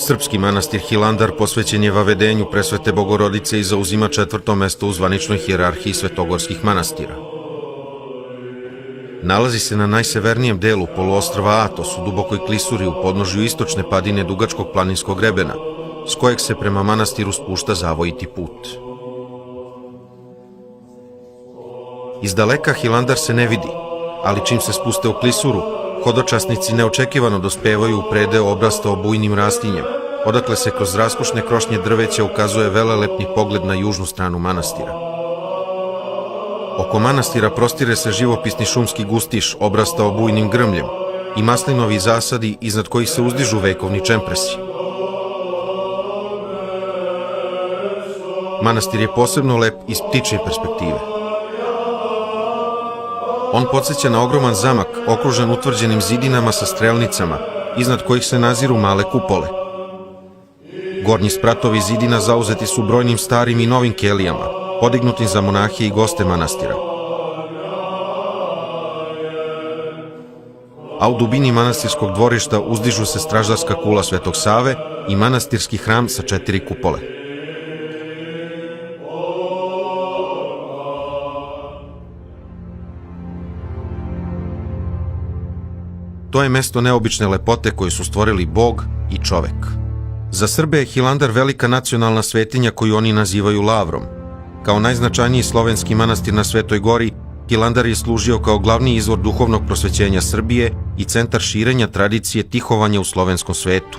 Srpski manastir Hilandar posvećen je vavedenju presvete Bogorodice i zauzima 4. mesto u zvaničnoj hijerarhiji svetogorskih manastira. Nalazi se na najsevernijem delu poluostrva Atos u dubokoj klisuri u podnožju istočne padine dugačkog planinskog grebena, s kojeg se prema manastiru spušta zavojiti put. Iz daleka Hilandar se ne vidi, ali čim se spuste u klisuru, hodočasnici neočekivano dospevaju u predeo obrastao bujnim rastinjem, odakle se kroz raskošne krošnje drveća ukazuje velelepni pogled na južnu stranu manastira. Oko manastira prostire se živopisni šumski gustiš obrastao bujnim grmljem i maslinovi zasadi iznad kojih se uzdižu vekovni čempresi. Manastir je posebno lep iz ptičje perspektive. On podsjeća na ogroman zamak okružen utvrđenim zidinama sa strelnicama, iznad kojih se naziru male kupole. Gornji spratovi zidina zauzeti su brojnim starim i novim kelijama, podignutim za monahe i goste manastira. A u dubini manastirskog dvorišta uzdižu se stražarska kula Svetog Save i manastirski hram sa 4 kupole. To je mesto neobične lepote koju su stvorili Bog i čovek. Za Srbe je Hilandar velika nacionalna svetinja koju oni nazivaju Lavrom. Kao najznačajniji slovenski manastir na Svetoj gori, Hilandar je služio kao glavni izvor duhovnog prosvećenja Srbije i centar širenja tradicije tihovanja u slovenskom svetu.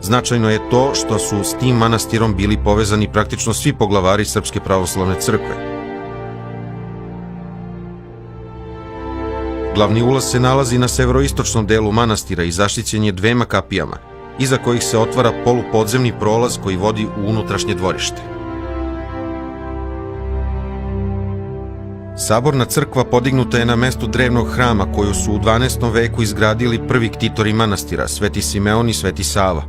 Značajno je to što su s tim manastirom bili povezani praktično svi poglavari Srpske pravoslavne crkve. Glavni ulaz se nalazi na severoistočnom delu manastira i zaštićen je 2 kapijama, iza kojih se otvara polupodzemni prolaz koji vodi u unutrašnje dvorište. Saborna crkva podignuta je na mestu drevnog hrama koju su u 12. veku izgradili prvi ktitori manastira, Sveti Simeon i Sveti Sava.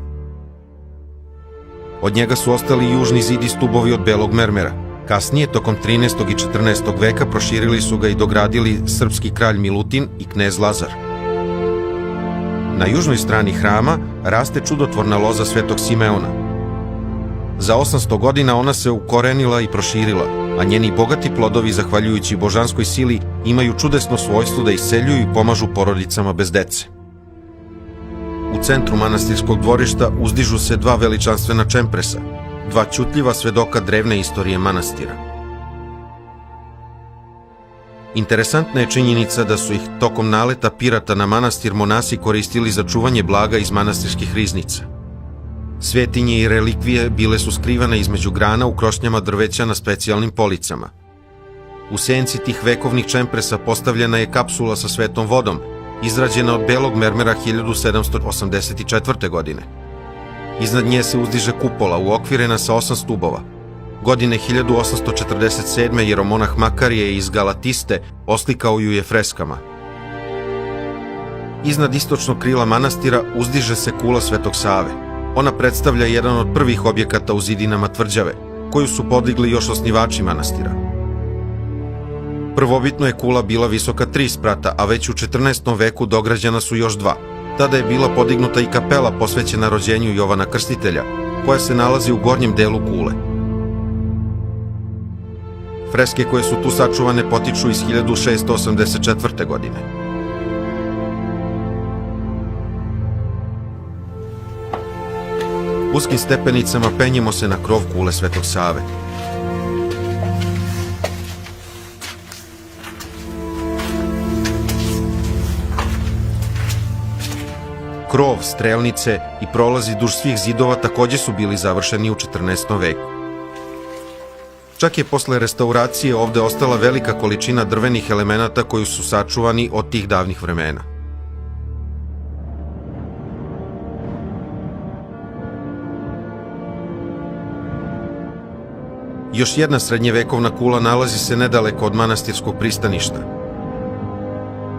Od njega su ostali južni zid i stubovi od belog mermera. Kasnije, tokom 13. i 14. veka, proširili su ga i dogradili srpski kralj Milutin i knez Lazar. Na južnoj strani hrama raste čudotvorna loza Svetog Simeona. Za 800 godina ona se ukorenila i proširila, a njeni bogati plodovi, zahvaljujući božanskoj sili, imaju čudesno svojstvo da iseljuju i pomažu porodicama bez dece. U centru manastirskog dvorišta uzdižu se 2 veličanstvena čempresa, 2 ćutljiva svedoka drevne istorije manastira. Interesantna je činjenica da su ih tokom naleta pirata na manastir monasi koristili za čuvanje blaga iz manastirskih riznica. Svetinje i relikvije bile su skrivane između grana u krošnjama drveća na specijalnim policama. U senci tih vekovnih čempresa postavljena je kapsula sa svetom vodom, izrađena od belog mermera 1784. godine. Iznad nje se uzdiže kupola uokvirena sa 8 stubova. Godine 1847. jeromonah Makarije iz Galatiste oslikao ju je freskama. Iznad istočnog krila manastira uzdiže se kula Svetog Save. Ona predstavlja jedan od prvih objekata u zidinama tvrđave, koju su podigli još osnivači manastira. Prvobitno je kula bila visoka 3 sprata, a već u 14. veku dograđena su još 2. Tada je bila podignuta i kapela posvećena rođenju Jovana Krstitelja, koja se nalazi u gornjem delu kule. Freske koje su tu sačuvane potiču iz 1684. godine. Uskim stepenicama penjemo se na krov kule Svetog Save. Krov, strelnice i prolazi duž svih zidova takođe su bili završeni u 14. veku. Čak je posle restauracije ovde ostala velika količina drvenih elemenata koji su sačuvani od tih davnih vremena. Još jedna srednjevekovna kula nalazi se nedaleko od manastirskog pristaništa.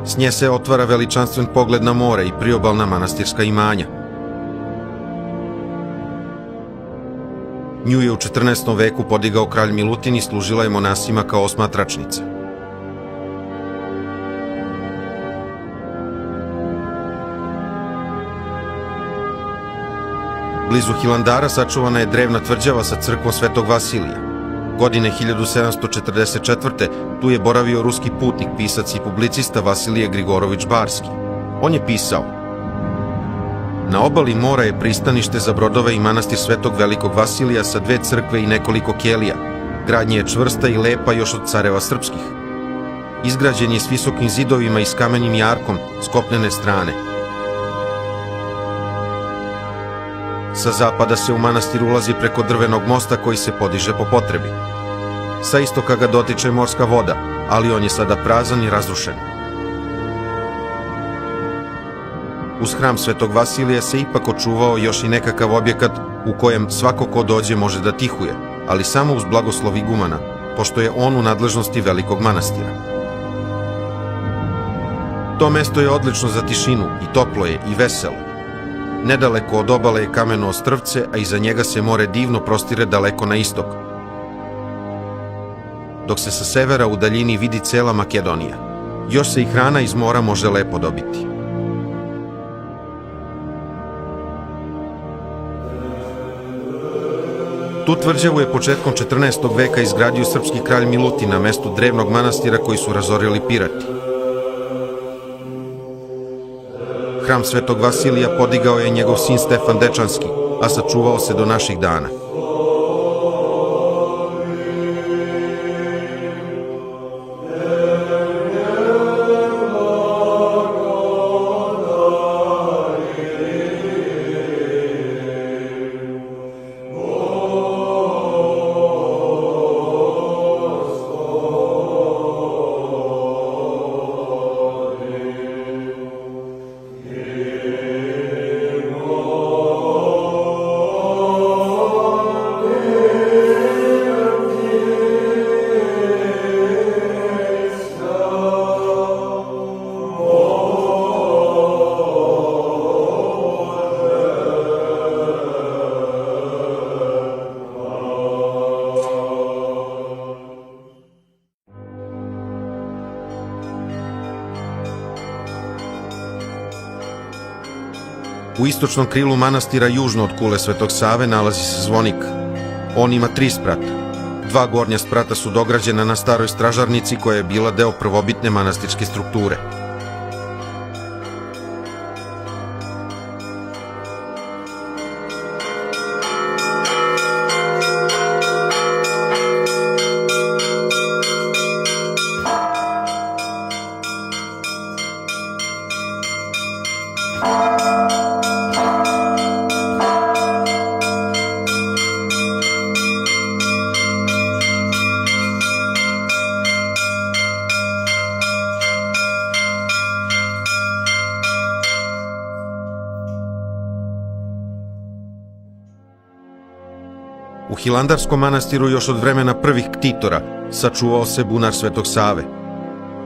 S nje se otvara veličanstven pogled na more i priobalna manastirska imanja. Nju je u 14. veku podigao kralj Milutin i služila je monasima kao osmatračnica. Blizu Hilandara sačuvana je drevna tvrđava sa crkvom Svetog Vasilija. Godine 1744. tu je boravio ruski putnik, pisac i publicista Vasilije Grigorović Barski. On je pisao: na obali mora je pristanište za brodove i manastir Svetog Velikog Vasilija sa 2 crkve i nekoliko kelija. Gradnja je čvrsta i lepa još od careva srpskih. Izgrađen je s visokim zidovima i s kamenim jarkom s kopnene strane. Sa zapada se u manastir ulazi preko drvenog mosta koji se podiže po potrebi. Sa istoka ga dotiče morska voda, ali on je sada prazan i razrušen. Uz hram Svetog Vasilija se ipak očuvao još i nekakav objekat u kojem svako ko dođe može da tihuje, ali samo uz blagoslov igumana, pošto je on u nadležnosti velikog manastira. To mesto je odlično za tišinu i toplo je i veselo. Nedaleko od obale je kameno ostrvce, a iza njega se more divno prostire daleko na istok, dok se sa severa u daljini vidi cela Makedonija. Još se i hrana iz mora može lepo dobiti. Tu tvrđavu je početkom 14. veka izgradio srpski kralj Milutin na mestu drevnog manastira koji su razorili pirati. Hram Svetog Vasilija podigao je njegov sin Stefan Dečanski, a sačuvao se do naših dana. U istočnom krilu manastira južno od kule Svetog Save nalazi se zvonik. On ima 3 sprata. 2 gornja sprata su dograđena na staroj stražarnici koja je bila deo prvobitne manastirske strukture. U Hilandarskom manastiru još od vremena prvih ktitora sačuvao se bunar Svetog Save.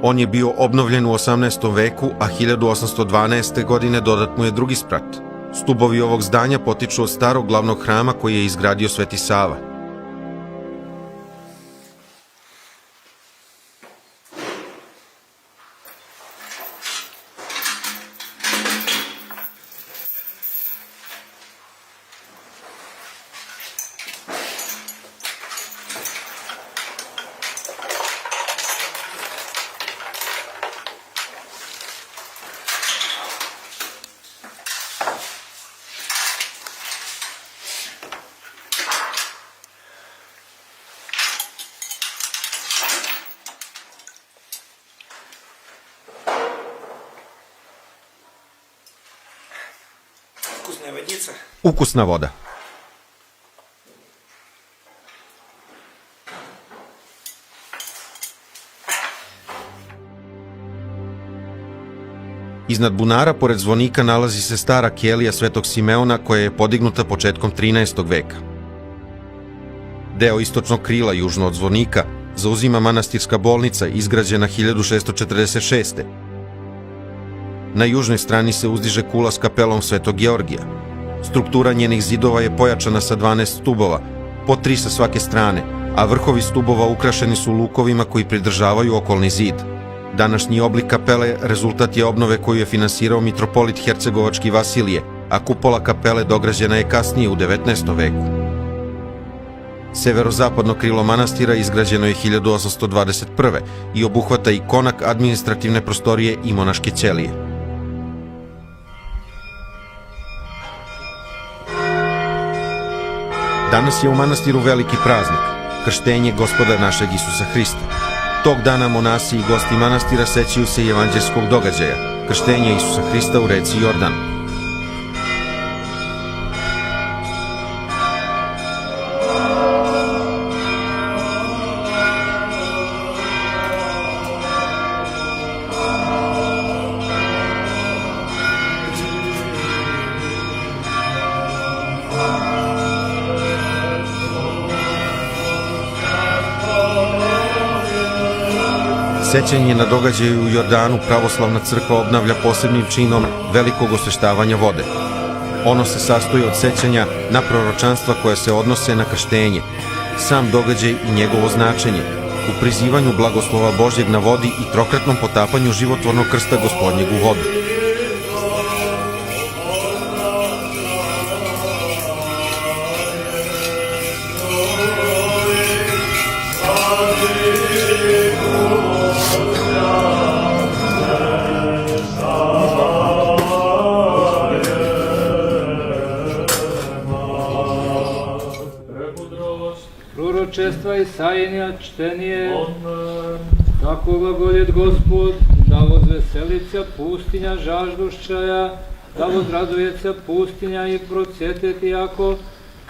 On je bio obnovljen u 18. veku, a 1812. godine dodat mu je drugi sprat. Stubovi ovog zdanja potiču od starog glavnog hrama koji je izgradio Sveti Sava. Ukusna voda. Iznad bunara, pored zvonika, nalazi se stara kelija Svetog Simeona koja je podignuta početkom 13. veka. Deo istočnog krila, južno od zvonika, zauzima manastirska bolnica izgrađena 1646. Na južnoj strani se uzdiže kula s kapelom Svetog Georgija. Struktura njenih zidova je pojačana sa 12 stubova, po 3 sa svake strane, a vrhovi stubova ukrašeni su lukovima koji pridržavaju okolni zid. Današnji oblik kapele rezultat je obnove koju je finansirao mitropolit hercegovački Vasilije, a kupola kapele dograđena je kasnije u 19. veku. Severozapadno krilo manastira izgrađeno je 1821. i obuhvata i konak, administrativne prostorije i monaške ćelije. Danas je u manastiru veliki praznik, krštenje Gospoda našeg Isusa Hrista. Tog dana monasi i gosti manastira sećaju se evanđelskog događaja, krštenja Isusa Hrista u reci Jordan. Sećanje na događaje u Jordanu pravoslavna crkva obnavlja posebnim činom velikog osveštavanja vode. Ono se sastoji od sećanja na proročanstva koja se odnose na krštenje, sam događaj i njegovo značenje, u prizivanju blagoslova Božjeg na vodi i trokratnom potapanju životvornog krsta Gospodnjeg u vodu. Proročestva Isaija čtenije. Tako glagoljet Gospod, da vozveselica pustinja žaždušćaja, da vozradujeca pustinja i procjeteti jako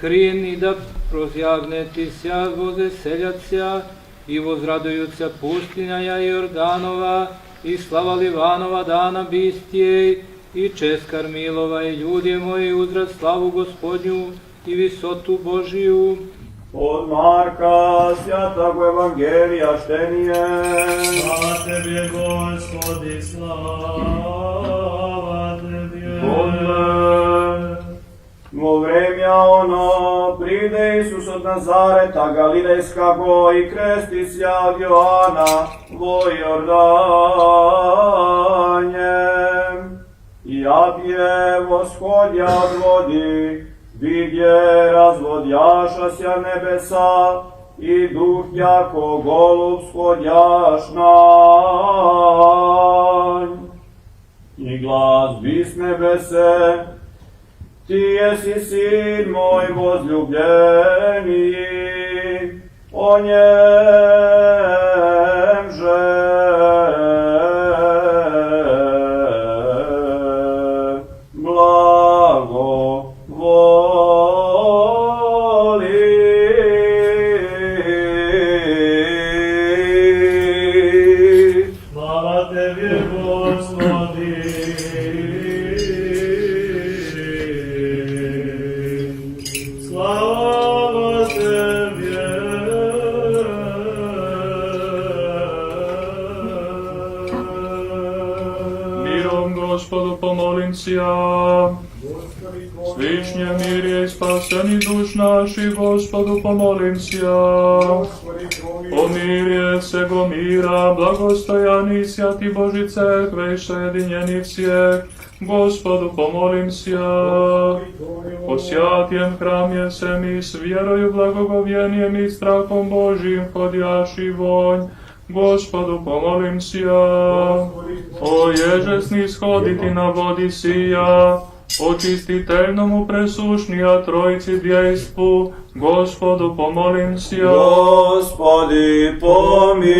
krin i da prozjagneti sja vozeseljacija i vozradujuća pustinja Jordanova i slava Livanova dana bistijej i čest Karmilova i ljudi moji uzrad slavu Gospodnju i visotu Božiju. Od Marka Svятog Evangelija štenije. Slava Tebe, Gospodi, slava Tebe. Amen. Во времја оно приде Исус од Назарета Галилејскаго и крести сја од Јоана во Јордање. И апје восходја од води, видје разводјаша сја небеса и дух јако голуб сходјаш нањ. И глас би с небесе: Ti jesi sin moj возлюбljeni, o njem blagovoli. Slava Tebi, Gospodi. Slava Tebi. Mirom Gospodu pomolim sja. Svišnje mirje i spaseni duš naši, Gospodu pomolim sja. Pomirje se go mira, blagostojani sja ti Boži cerkve i sjedinjeni vsjeh, Gospodu pomolim sja. Posjatjen hram je se mi s vjerою blagogovjenijem i strahom Božim hodjaši vonj, Gospodu pomolim sja. O ježesni shoditi na vodi sija, očistiteljnomu presušnija trojici djejstvu, Gospodu pomolim sja. Gospodi pomiluj.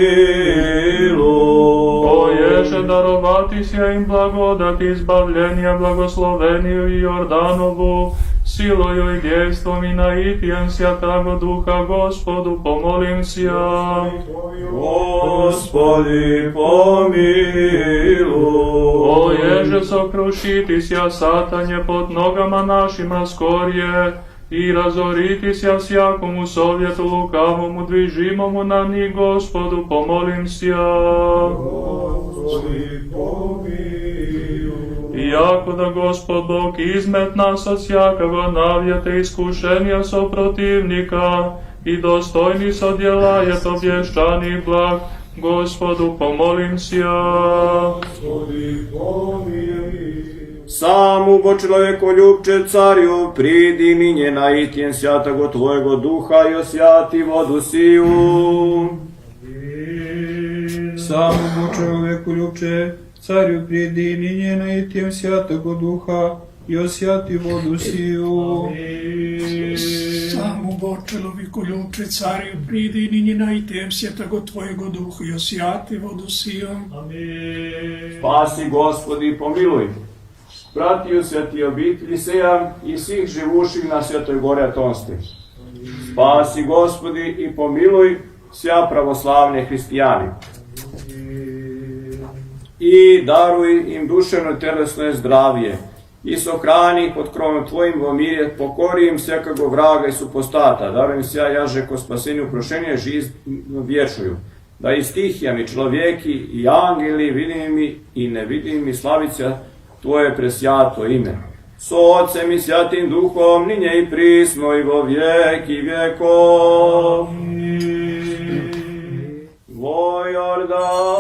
O ježe darovati sja im blagodat izbavljenja blagosloveniju i Jordanovu, siloju i djejstvom i naitijem sja tago duha, Gospodu pomolim sja. Gospodi pomiluj. O ježe sokrušiti sja satanje pod nogama našima skorje i razoriti sja sjakomu sovjetu lukavomu dvižimomu na njih, Gospodu pomolim sja. Gospodi pomiluj. Iako da Gospod Bog izmet nas od svjakого navjeta iskušenja soprotivnika i dostojni so djela je to bješćanih blag, Gospodu pomolim sja. Gospodi pomiluj. Samu bo čovjeko ljubče carju, pridi mi njena i tjen sjatago tvojego duha i osjati vodu siju. Samo bo čovjeku ljubče, carju pridini njena i tjem sjatogo duha i osjati vodu siju. Samo bo čovjeku ljubče, carju pridini njena i tjem sjatogo tvojego duha i osjati vodu siju. Spasi Gospodi, pomiluj. Pratio se ti obitelji seja i svih živuših na Svetoj gore Atonske. Spasi Gospodi i pomiluj sja pravoslavne hristijani. I daruj im duševno i telesno zdravije. I sohrani pod krovom tvojim vomirje, pokori im svekago vraga i supostata. Daruj im sja jaže ko spasenju prošenje žiz vječuju. Da i stihijami človjeki i angeli vidimi i nevidimi slavića Tvoje presjato ime. S Otcem i Sjatim Duhom, ninje i prisno i vo vijeki vjekov.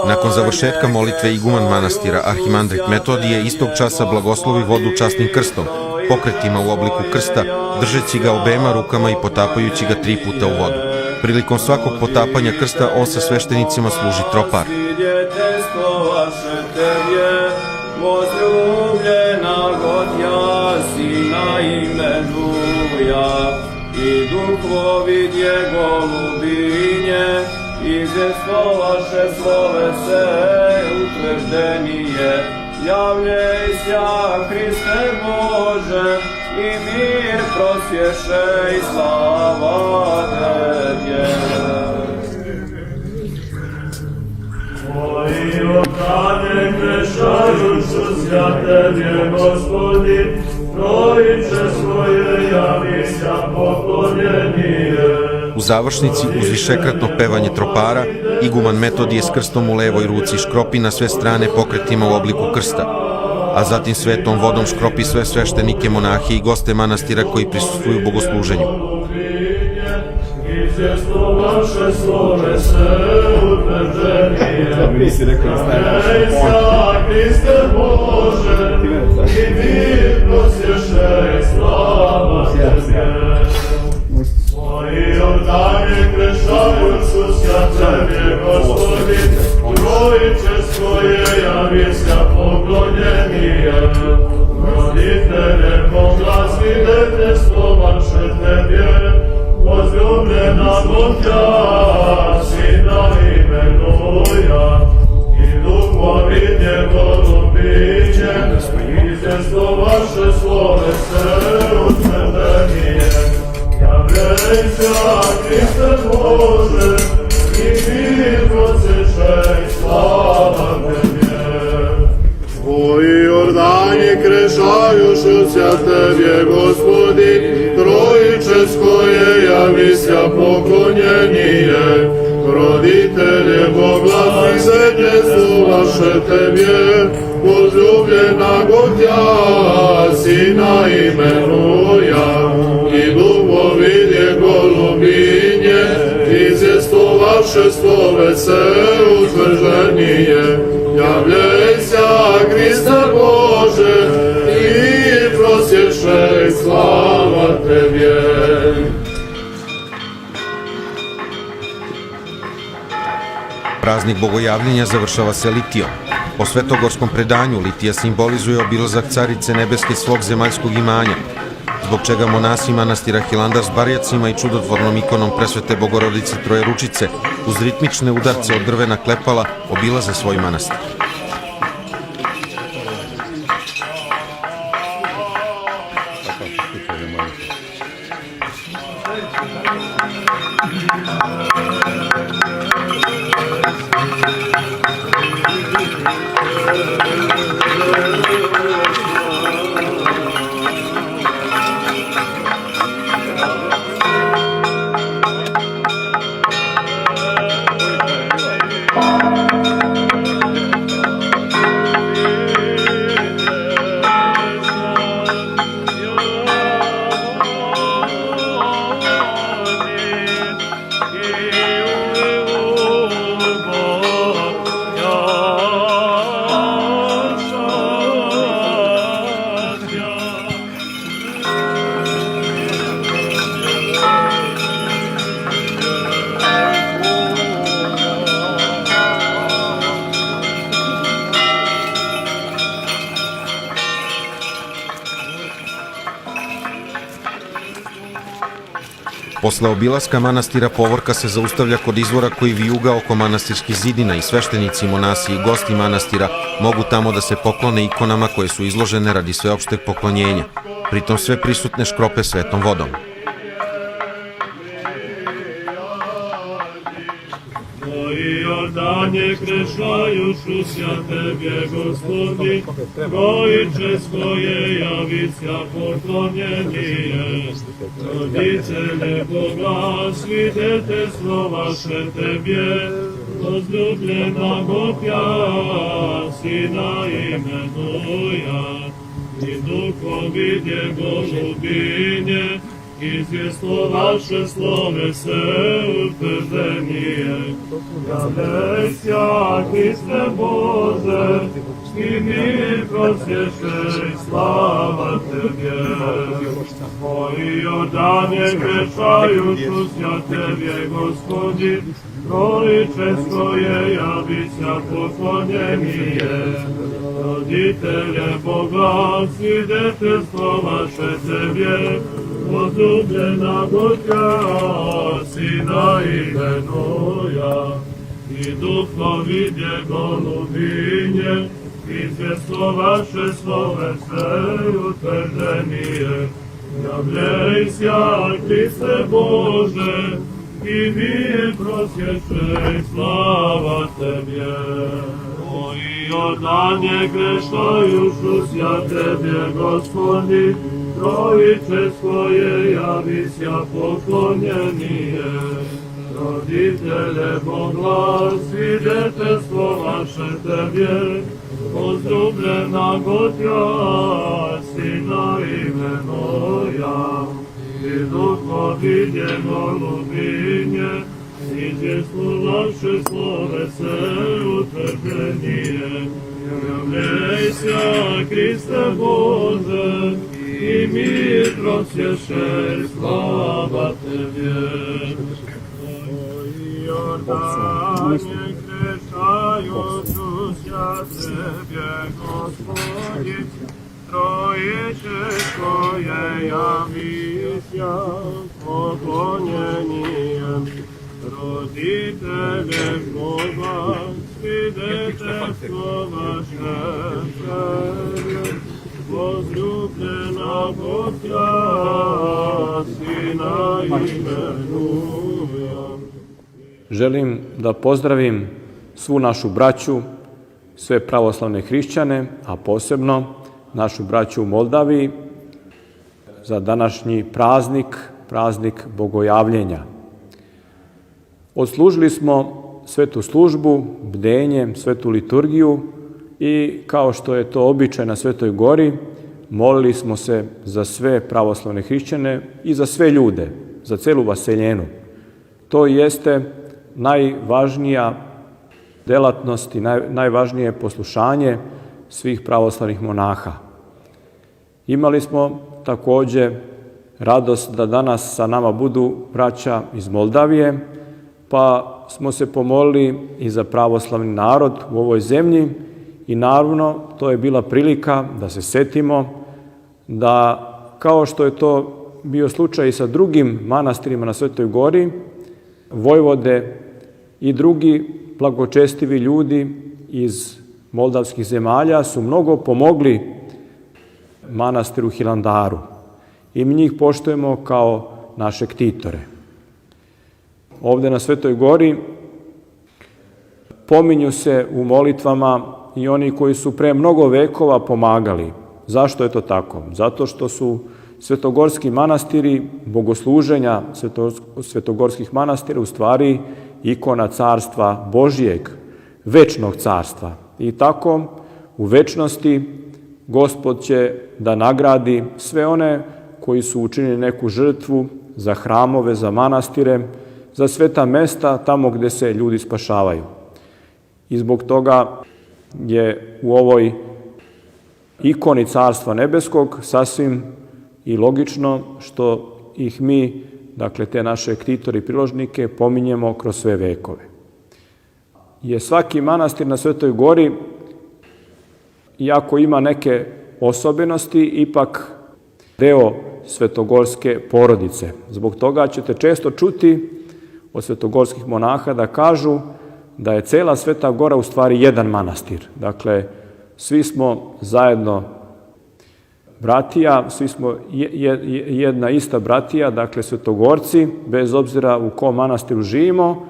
Nakon završetka molitve iguman manastira Arhimandrit Metodije istog časa blagoslovi vodu časnim krstom, pokretima u obliku krsta, držeći ga obema rukama i potapajući ga 3 puta u vodu. Prilikom svakog potapanja krsta on sa sveštenicima služi tropar. Возлюблена Godja Sina imenuja, i duhovidje golubinje, izvjestovaše slove se utvrđenije. Javljejся, Hriste Bože, i mir prosješe i slava Tebje. Moji obrane krešajuću sja Tebje, Gospodi, trojice svoje javisia poklonjenije. U završnici uz višekratno pevanje tropara, iguman Metodije s krstom u levoj ruci škropi na sve strane pokretima u obliku krsta, a zatim svetom vodom škropi sve sveštenike, monahe i goste manastira koji prisustvuju bogosluženju. Izvjestovaše slove se utvrđenije. Ejsa, Hriste Bože, i mir prosješe i slava Tebje. Moji oddanje krešajuću sja Tebje, Gospodi, trojice svoje javisia poklonjenije. Roditelje poglasni, detestvo vaše Tebje, возлюблена Godja Sina imenuja, i duhovidje golubinje, izvjestovaše slove se utvrđenije. Javljejся, Hriste Bože, i mir prosješe i slava Tebje. Tvoji Jordani krešajušu sja Tebje, Gospodi, trojice koje javisia poklonjenije. Roditelje boglasni svjetljestovaše Tebje, возлюблена Godja Sina imenuja, i duhovidje golubinje, izvjestovaše slove se utvrđenije. Javljejся, Hriste Bože, i prosješe i slava Tebje. Praznik bogojavljenja završava se litijom. Po svetogorskom predanju litija simbolizuje obilazak Carice Nebeske svog zemaljskog imanja, zbog čega monasi manastira Hilandar s barjacima i čudotvornom ikonom presvete Bogorodice Trojeručice uz ritmične udarce od drvena klepala obilaze svoj manastir. Posle obilaska manastira povorka se zaustavlja kod izvora koji vijuga oko manastirskih zidina i sveštenici, monasi i gosti manastira mogu tamo da se poklone ikonama koje su izložene radi sveopšteg poklonjenja, pritom sve prisutne škrope svetom vodom. Jordanie krešajušu sja Tebie, Gospodi, Trojiče svoje javića poklonjenije. Roditelje Boga, svidete slovaše Tebie, возлюблена Богя, Сина именуя, и духовидje голубinje, izvjeslovaše slovese utvrđenije. Javljeća, Hriste Bože, i mi prosješe i slava Tebje. Moji Jordanje grešajušu sja Tebje, Gospodi, Trojiče svoje javića poklonjenije. Roditelje Boga, svidete slovaše Tebje, возлюблена Бога, Сина именуя, и духовидje голубinje, izvjeslovaše slovese utvrđenije. Javljejся, Hriste Bože, i mi prosjeće i slava Tebje. Moji Jordanje grešajušu sja Tebje, Gospodi, Trojiče svoje javića poklonjenije. Roditelje Boga, svidete slovaše Tebje, возлюблена Богя, Сина именуя, и духовидje голубinje, izvjeslovaše slovese utvrđenije. Javljejся, Hriste Bože, i mir prosješe i slava Tebje. Jordanie grešajušu sja Tebje, Gospodi, Trojiče svoje javića poklonjenije. Roditelje Boga, svidete slovaše Tebje, возлюблена Богя, Сина именуя. Želim da pozdravim svu našu braću, sve pravoslavne hrišćane, a posebno našu braću u Moldaviji za današnji praznik Bogojavljenja. Odslužili smo svetu službu, bdenje, svetu liturgiju i kao što je to običaj na Svetoj Gori, molili smo se za sve pravoslavne hrišćane i za sve ljude, za celu vaseljenu. To jeste najvažnija delatnost i najvažnije poslušanje svih pravoslavnih monaha. Imali smo takođe radost da danas sa nama budu braća iz Moldavije, pa smo se pomolili i za pravoslavni narod u ovoj zemlji i naravno to je bila prilika da se setimo da, kao što je to bio slučaj i sa drugim manastirima na Svetoj Gori, vojvode i drugi blagočestivi ljudi iz moldavskih zemalja su mnogo pomogli manastiru Hilandaru i mi njih poštujemo kao naše ktitore. Ovde na Svetoj Gori pominju se u molitvama i oni koji su pre mnogo vekova pomagali. Zašto je to tako? Zato što su svetogorski manastiri, bogosluženja svetogorskih manastira u stvari ikona carstva Božijeg, večnog carstva. I tako u večnosti Gospod će da nagradi sve one koji su učinili neku žrtvu za hramove, za manastire, za sveta mesta tamo gde se ljudi spašavaju. I zbog toga je u ovoj ikoni Carstva Nebeskog sasvim i logično što ih mi, dakle te naše ktitori i priložnike, pominjemo kroz sve vekove. Je svaki manastir na Svetoj Gori, iako ima neke osobenosti, ipak deo svetogorske porodice. Zbog toga ćete često čuti od svetogorskih monaha da kažu da je cela Sveta Gora u stvari jedan manastir. Dakle, svi smo zajedno bratija, svi smo jedna ista bratija, dakle svetogorci, bez obzira u kom manastiru živimo,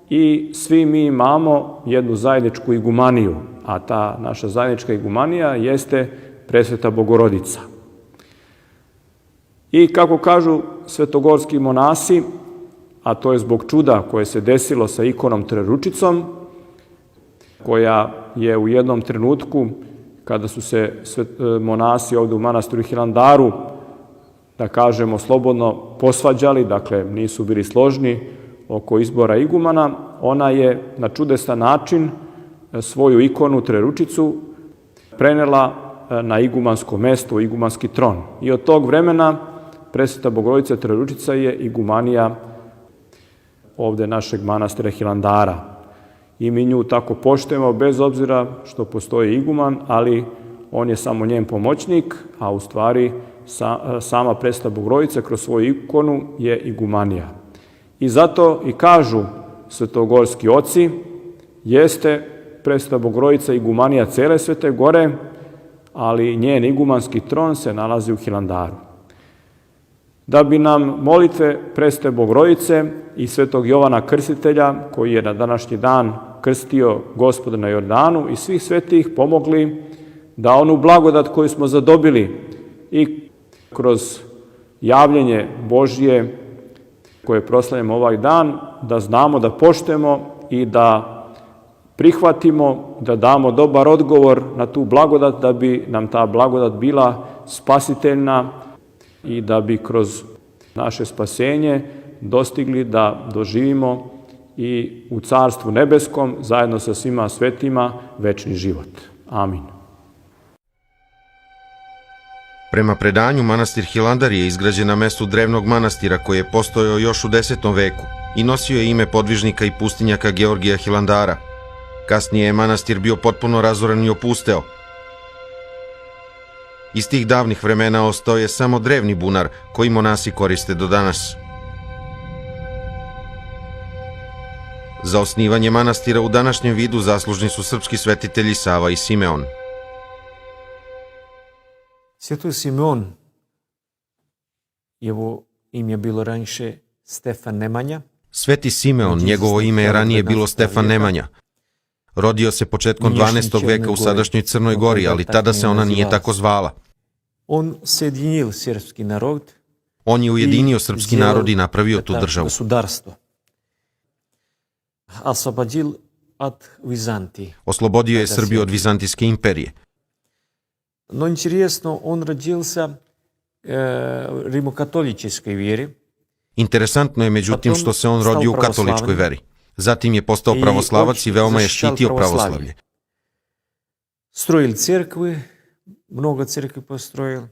i svi mi imamo jednu zajedničku igumaniju, a ta naša zajednička igumanija jeste Presveta Bogorodica. I kako kažu svetogorski monasi, a to je zbog čuda koje se desilo sa ikonom Trojeručicom, koja je u jednom trenutku, kada su se monasi ovdje u manastiru Hilandaru, da kažemo slobodno, posvađali, dakle nisu bili složni oko izbora igumana, ona je na čudesan način svoju ikonu Trojeručicu prenela na igumansko mesto, u igumanski tron. I od tog vremena Presveta Bogorodica Trojeručica je igumanija ovde našeg manastira Hilandara. I mi nju tako poštujemo, bez obzira što postoji iguman, ali on je samo njen pomoćnik, a u stvari sama Presveta Bogorodica kroz svoju ikonu je igumanija. I zato i kažu svetogorski oci, jeste Presveta Bogorodica igumanija cele Svete Gore, ali njen igumanski tron se nalazi u Hilandaru. Da bi nam molitve Presvete Bogorodice i svetog Jovana Krstitelja, koji je na današnji dan krstio Gospoda na Jordanu, i svih svetih pomogli da onu blagodat koju smo zadobili i kroz javljenje Božje koje proslavljamo ovaj dan, da znamo da poštujemo i da prihvatimo, da damo dobar odgovor na tu blagodat, da bi nam ta blagodat bila spasiteljna i da bi kroz naše spasenje dostigli da doživimo i u Carstvu nebeskom, zajedno sa svima svetima, večni život. Amin. Prema predanju, manastir Hilandar je izgrađen na mestu drevnog manastira koji je postojao još u 10. veku i nosio je ime podvižnika i pustinjaka Georgija Hilandara. Kasnije je manastir bio potpuno razoren i opusteo. Iz tih davnih vremena ostao je samo drevni bunar koji monasi koriste do danas. Za osnivanje manastira u današnjem vidu zaslužni su srpski svetitelji Sava i Simeon. Святой Симеон, его имя bilo раньше Stefan Nemanja. Sveti Simeon, njegovo ime je ranije bilo Stefan Nemanja. Rodio se početkom 12. veka u sadašnjoj Crnoj Gori, ali tada se ona nije tako zvala. Он соединил сербский народ. On je ujedinio srpski narod i napravio tu državu. Освободил от Византии. Oslobodio je Srbiju od Vizantijske imperije. Но интересно, он родился римокатолической вере. Interesantno je međutim što se on rodio u katoličkoj veri. Zatim je postao pravoslavac i veoma je štitio pravoslavlje. Строил церквы, много церквей построил,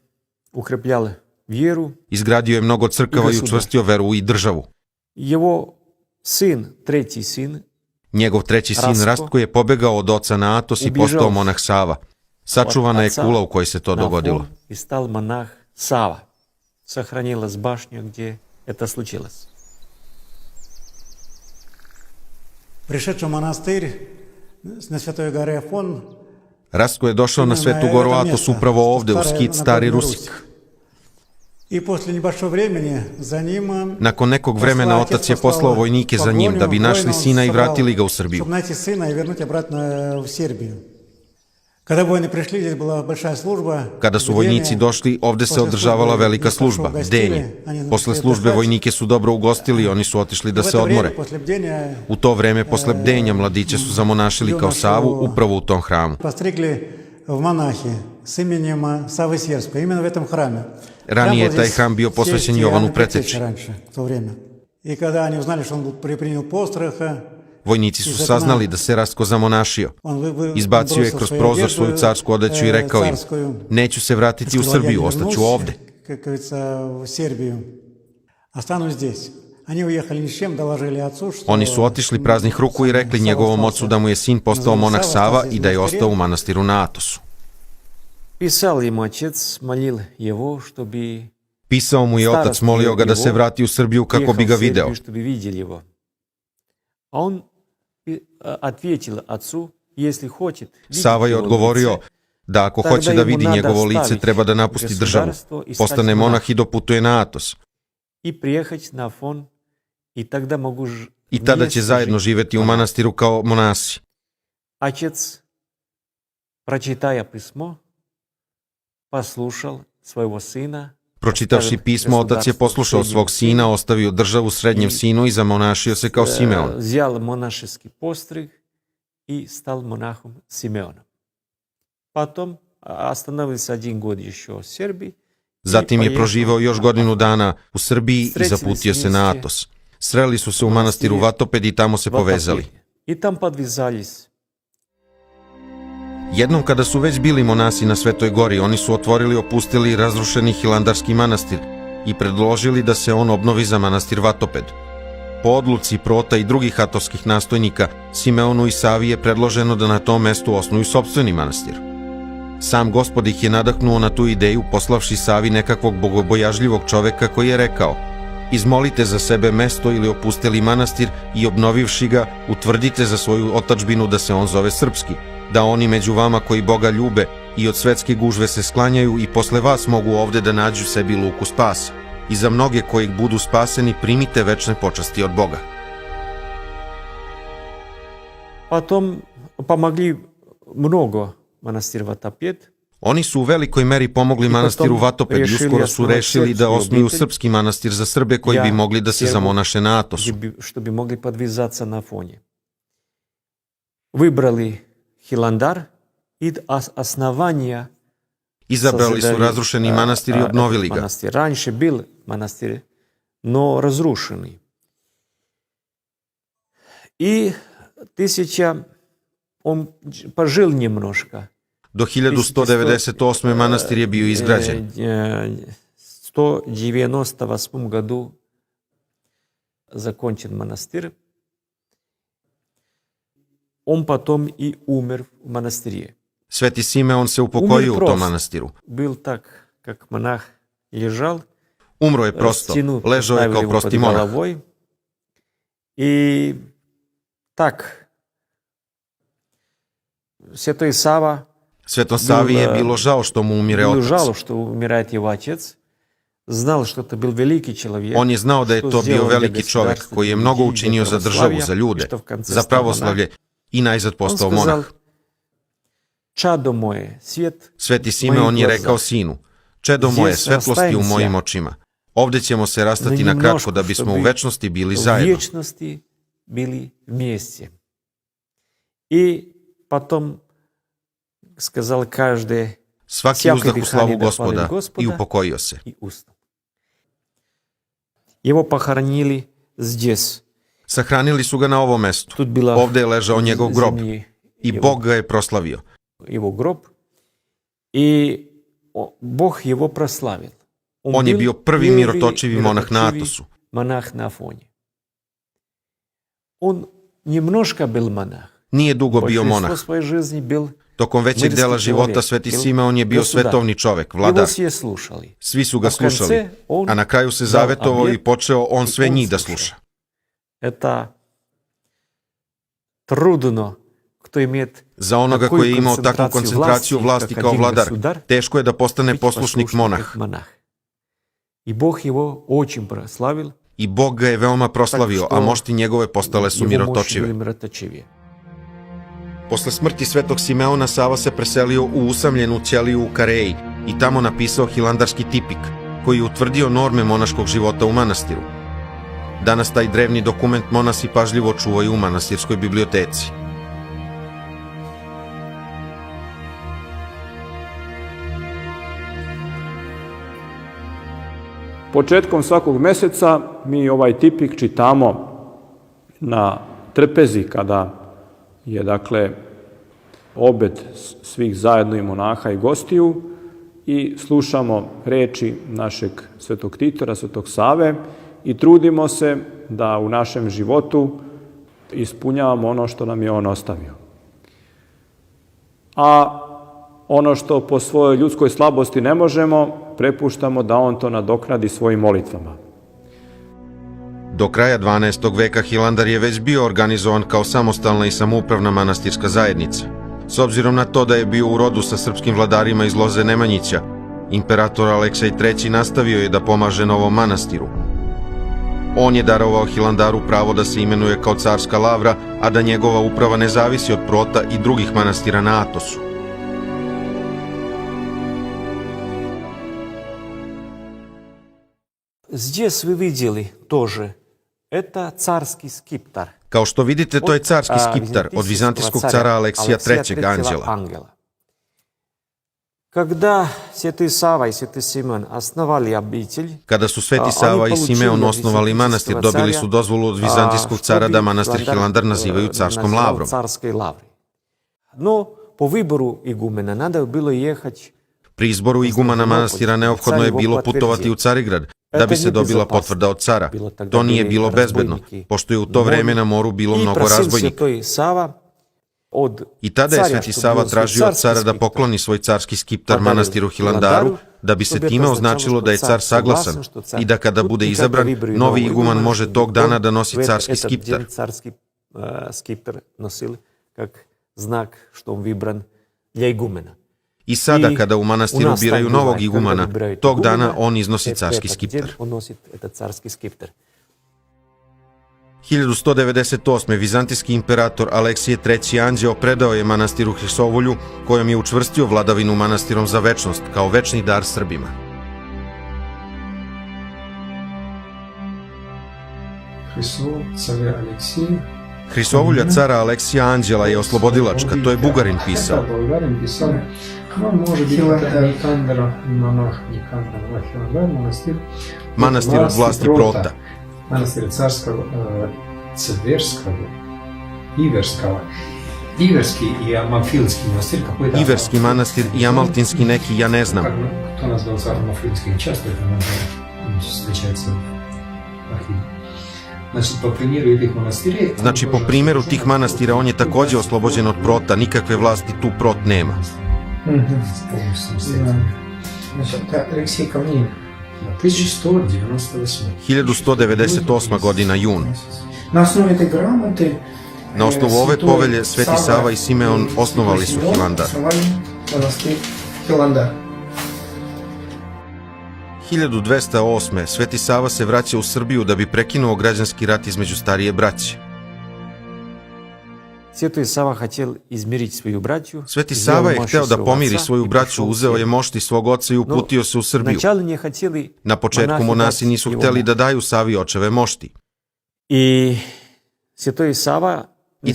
укреплял веру. Izgradio je mnogo crkava i učvrstio veru i državu. Его сын, третий сын, Njegov treći sin Rastko je pobegao od oca na Atos i postao monah Sava. Sačuvana je kula u kojoj se to dogodilo. И стал монах Сава. Сохранилась башня, где это случилось. Пришедший в монастырь на Святой горе Афон. Rastko je došao na Svetu goru Atos upravo ovde, u skit Stari Rusik. Nakon nekog vremena otac je poslao vojnike za njim da bi našli sina i vratili ga u Srbiju. Kada su vojnici došli, ovde se održavala velika služba, bdenje. Posle službe vojnike su dobro ugostili i oni su otišli da se odmore. U to vreme, posle bdenja, mladiće su zamonašili kao Savu upravo u tom hramu. Ranije je taj hram bio posvećen Jovanu Preteči. Vojnici su saznali da se Rastko zamonašio. Izbacio je kroz prozor svoju carsku odeću i rekao im: neću se vratiti u Srbiju, ostaću ovde. Oni su otišli praznih ruku i rekli njegovom ocu da mu je sin postao monah Sava i da je ostao u manastiru na Atosu. Pisao mu je otac, molio ga da se vrati u Srbiju kako bi ga video. Чтобы видели его. А он ответил отцу, если хочет видеть Sava je его odgovorio лице, da ako Tada hoće da mu vidi nada njegovo lice, staviti treba da napusti državu, gospođarstvo i postane stati monah monah. i doputuje na Atos. и приехать на Афон, и тогда могу I tada će zajedno živeti u manastiru kao monasi. Отец, прочитая письмо, послушал своего сына. Pročitavši pismo, otac je poslušao svog sina, ostavio državu srednjem sinu i zamonašio se kao Simeon. Взял монашеский постриг и стал монахом Симеоном. Потом остановился 1 год еще в Сербии. Zatim je proživao još godinu dana u Srbiji i zaputio se na Atos. Sreli su se u manastiru Vatoped i tamo se povezali. И там подвязались. Jednom kada su već bili monasi na Svetoj gori, oni su otvorili, opustili i razrušeni Hilandarski manastir i predložili da se on obnovi za manastir Vatoped. Po odluci Prota i drugih atovskih nastojnika, Simeonu i Savi je predloženo da na tom mestu osnuju sopstveni manastir. Sam Gospod ih je nadahnuo na tu ideju, poslavši Savi nekakvog bogobojažljivog čoveka koji je rekao: izmolite za sebe mesto ili opustili manastir i obnovivši ga, utvrdite za svoju otadžbinu da se on zove srpski, da oni među vama koji Boga ljube i od svetske gužve se sklanjaju i posle vas mogu ovde da nađu sebi luku spasa. I za mnoge koji budu spaseni primite večne počasti od Boga. Потом помогли много манастир Ватопед. Oni su u velikoj meri pomogli manastiru Vatoped i uskoro su rešili da osnuju srpski manastir za Srbe koji bi mogli da se zamonaše na Atosu. Что бы могли подвязаться на Афоне. Выбрали Хиландар и основания. Izabrali su razrušeni manastir i obnovili ga. Раньше был манастир, но разрушенный. И он пожил немножко. Do 1198. manastir je bio izgrađen. В 198 году закончен монастырь. Он потом и умер в монастыре. Sveti Simeon se upokojio u tom manastiru. Был так, как монах лежал. Umro je prosto, ležao je kao prosti monah. I tak, Святой Сава Svetom Savi je bilo žao što mu umire otac. žao što umirает его отец. Znal što to bil veliki čovjek. On je znao da je to bio veliki čovjek koji je mnogo učinio za državu, za ljude, za pravoslavlje i najzad postao monah. Čado moje, svijet. Sveti Simeon je rekao sinu: čedo moje, svetlosti u mojim očima. Ovde ćemo se rastati na kratko da bismo u večnosti bili zajedno. U vječnosti bili vmесте. I potom skazal každe svaki uzdah u slavu Gospoda i upokojio se. Его похоронили здесь. Sahranili su ga na ovom mestu. Ovde je ležao njegov grob i Bog ga je proslavio. Его гроб, и Бог его прославил. On je bio prvi mirotočivi monah na Atosu. Монах на Афоне. Он немножко был монах. Nije dugo bio monah. Своей жизни был Tokom većeg dela života Sveti Simeon je bio svetovni čovek, vladar. Svi su ga slušali, a na kraju se zavetovao i počeo on sve njih da sluša. Za onoga koji je imao takvu koncentraciju vlasti kao vladar, teško je da postane poslušnik monah. I Bog ga je veoma proslavio, a mošti njegove postale su mirotočive. Posle smrti svetog Simeona, Sava se preselio u usamljenu ćeliju u Kareji i tamo napisao Hilandarski tipik, koji je utvrdio norme monaškog života u manastiru. Danas taj drevni dokument monasi pažljivo čuvaju u manastirskoj biblioteci. Početkom svakog meseca mi ovaj tipik čitamo na trpezi kada je dakle obed svih zajedno i monaha i gostiju i slušamo reči našeg svetog Titora, svetog Save i trudimo se da u našem životu ispunjavamo ono što nam je on ostavio. A ono što po svojoj ljudskoj slabosti ne možemo, prepuštamo da on to nadoknadi svojim molitvama. Do kraja 12. veka Hilandar je već bio organizovan kao samostalna i samoupravna manastirska zajednica. S obzirom na to da je bio u rodu sa srpskim vladarima iz loze Nemanjića, imperator Aleksej III. Nastavio je da pomaže novom manastiru. On je darovao Hilandaru pravo da se imenuje kao carska lavra, a da njegova uprava ne zavisi od Prota i drugih manastira na Atosu. Здесь вы видели тоже, это царский скипетр. Kao što vidite, to je carski skiptar od vizantijskog cara Aleksija III. Anđela. Когда Святый Сава и Святый Симеон основали обитель, Kada su Sveti Sava i Simeon osnovali manastir, dobili su dozvolu od vizantijskog cara da manastir Hilandar nazivaju carskom lavrom. Но по выбору игумена надо было ехать. Pri izboru igumana manastira neophodno je bilo putovati u Carigrad, da bi se dobila potvrda od cara. To nije bilo bezbedno, pošto je u to vreme na moru bilo mnogo razbojnika. I tada je Sveti Sava tražio od cara da pokloni svoj carski skiptar manastiru Hilandaru, da bi se time označilo da je car saglasan i da kada bude izabran, novi iguman može tog dana da nosi carski skiptar. Скипетр носил как знак, что он выбран для игумена. I sada kada u manastiru biraju novog igumana, tog dana on iznosi carski skiptar. 1198. vizantijski imperator Aleksije III. Anđeo predao je manastiru Hrisovolju, kojom je učvrstio vladavinu manastirom za večnost, kao večni dar Srbima. Hrisovulja cara Aleksija Anđela je oslobodilačka, to je Bugarin pisao. Manastir od vlasti Prota. Manastir carskog, Cverskog, Iverski i Amalfilski manastir. Iverski manastir i Amaltinski neki, ja ne znam. To nazval car Amalfilski, često je to srećaється v arhivu. Znači, po primjeru tih manastira on je također oslobođen od Prota, nikakve vlasti tu Prot nema. Znači, Aleksij Kavnin, 1198. 1198. godina, jun. Na osnovu te gramote, na osnovu ove povelje, Sveti Sava i Simeon osnovali su Hilandar. 1208. Sveti Sava se vraća u Srbiju da bi prekinuo građanski rat između starije braće. Sveti Sava je hteo da pomiri svoju braću, uzeo je mošti svog oca i uputio se u Srbiju. Na početku monasi nisu hteli da daju Savi očeve mošti. I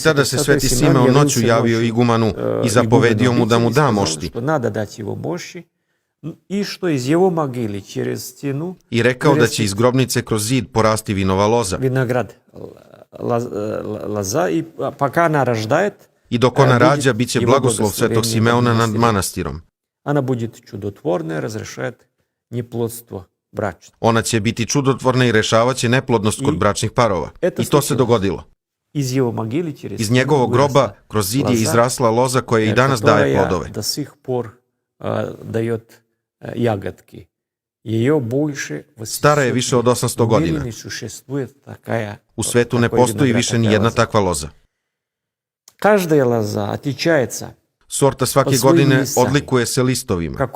tada se Sveti Simeon noću javio igumanu i zapovedio mu da mu da mošti. I rekao da će iz grobnice kroz zid porasti vinova loza. I dok ona rađa, bit će blagoslov Svetog Simeona nad manastirom. Ona će biti čudotvorna i rešavat će neplodnost kod bračnih parova. I to se dogodilo. Iz njegovog groba kroz zid je izrasla loza koja i danas daje plodove. Stara je više od 800 godina. U svetu ne postoji više ni jedna takva loza. Sorta svake godine odlikuje se listovima.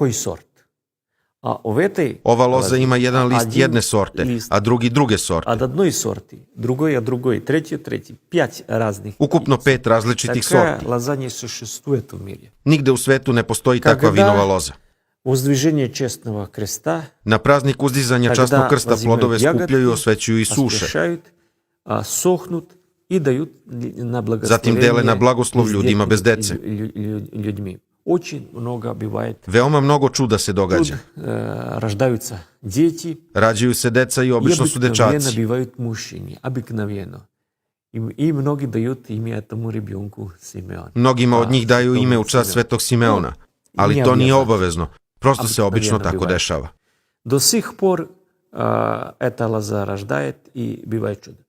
Ova loza ima jedan list jedne sorte, a drugi druge sorte. Ukupno 5 različitih sorti. Nigde u svetu ne postoji takva vinova loza. Na praznik uzdizanja časnog krsta plodove skupljaju, osvećuju i suše. Zatim dele na blagoslov ljudima bez dece. Veoma mnogo čuda se događa. Rađaju se deca i obično su dečaci. Mnogima od njih daju ime u čast Svetog Simeona, ali to nije obavezno. Prosto se obično tako dešava. До сих пор эта лоза рождает и бывает чудо.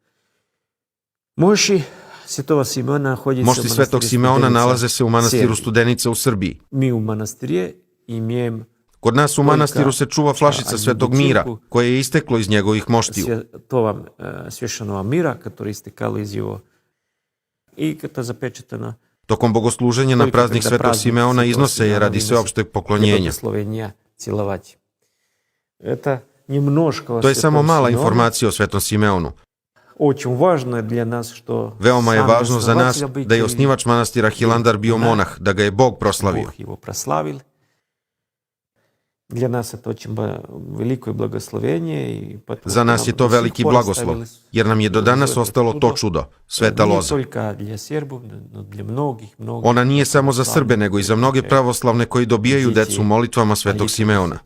Moši Svetog Simeona naходится Mošti Svetog Simeona nalaze se u manastiru Studenica u Srbiji. Mi u manastirje imamo Kod nas u manastiru se čuva flašica Svetog Mira, koje je isteklo iz njegovih moštiju. Святого священного мира, который истекал из его, и это запечатано. Tokom bogosluženja na praznik Svetog Simeona iznose je radi sveopšteg poklonjenja. To je samo mala informacija o Svetom Simeonu. Veoma je važno za nas da je osnivač manastira Hilandar bio monah, da ga je Bog proslavio. Za nas je to veliki blagoslov, jer nam je do danas ostalo to čudo, Sveta loza. Ona nije samo za Srbe, nego i za mnoge pravoslavne koji dobijaju decu molitvama Svetog Simeona.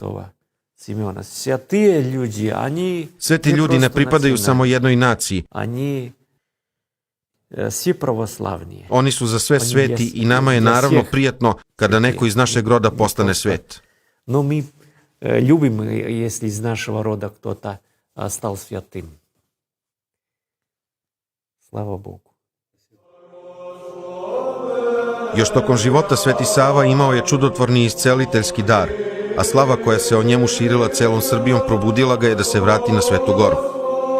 Sveti ljudi ne pripadaju samo jednoj naciji. Oni su za sve sveti i nama je naravno prijatno kada neko iz našeg roda postane svet. Но мы любим, если из нашего рода кто-то стал святым. Слава Богу. Još tokom života Sveti Sava imao je čudotvorni isceliteljski dar, a slava koja se o njemu širila celom Srbijom probudila ga je da se vrati na Svetu Goru.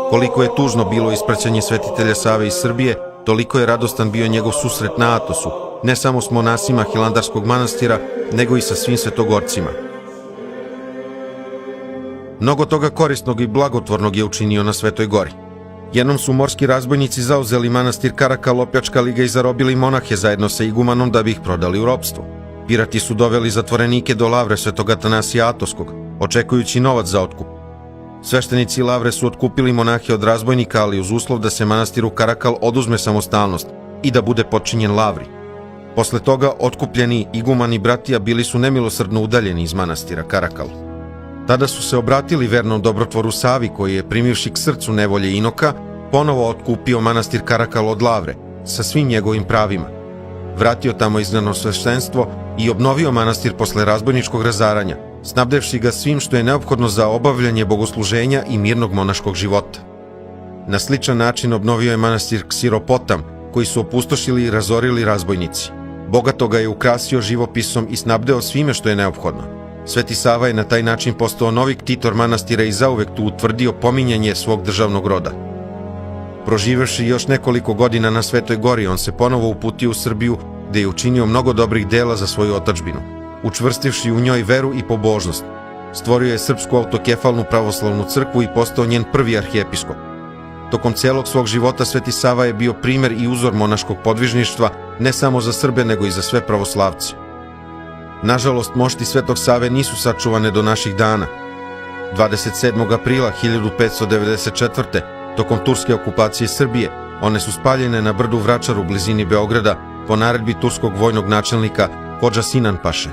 Koliko je tužno bilo ispraćanje svetitelja Save iz Srbije, toliko je radostan bio njegov susret na Atosu, ne samo s monasima Hilandarskog manastira, nego i sa svim svetogorcima. Mnogo toga korisnog i blagotvornog je učinio na Svetoj Gori. Jednom su morski razbojnici zauzeli manastir Karakal, opljačkali ga i zarobili monahe zajedno sa igumanom da bi ih prodali u ropstvo. Pirati su doveli zatvorenike do lavre Svetog Atanasija Atoskog, očekujući novac za otkup. Sveštenici lavre su otkupili monahe od razbojnika, ali uz uslov da se manastiru Karakal oduzme samostalnost i da bude potčinjen lavri. Posle toga otkupljeni iguman i bratija bili su nemilosrdno udaljeni iz manastira Karakal. Tada su se obratili vernom dobrotvoru Savi, koji je, primivši k srcu nevolje inoka, ponovo otkupio manastir Karakal od lavre, sa svim njegovim pravima. Vratio tamo izgnano sveštenstvo i obnovio manastir posle razbojničkog razaranja, snabdevši ga svim što je neophodno za obavljanje bogosluženja i mirnog monaškog života. Na sličan način obnovio je manastir Ksiropotam, koji su opustošili i razorili razbojnici. Bogato ga je ukrasio živopisom i snabdeo svime što je neophodno. Sveti Sava je na taj način postao novi ktitor manastira i zauvek tu utvrdio pominjanje svog državnog roda. Proživevši još nekoliko godina na Svetoj Gori, on se ponovo uputio u Srbiju, gde je učinio mnogo dobrih dela za svoju otadžbinu, učvrstivši u njoj veru i pobožnost. Stvorio je Srpsku autokefalnu pravoslavnu crkvu i postao njen prvi arhijepiskop. Tokom celog svog života Sveti Sava je bio primer i uzor monaškog podvižništva, ne samo za Srbe, nego i za sve pravoslavce. Nažalost, mošti Svetog Save nisu sačuvane do naših dana. 27. aprila 1594. tokom turske okupacije Srbije, one su spaljene na brdu Vračar u blizini Beograda po naredbi turskog vojnog načelnika Hodža Sinan Paše.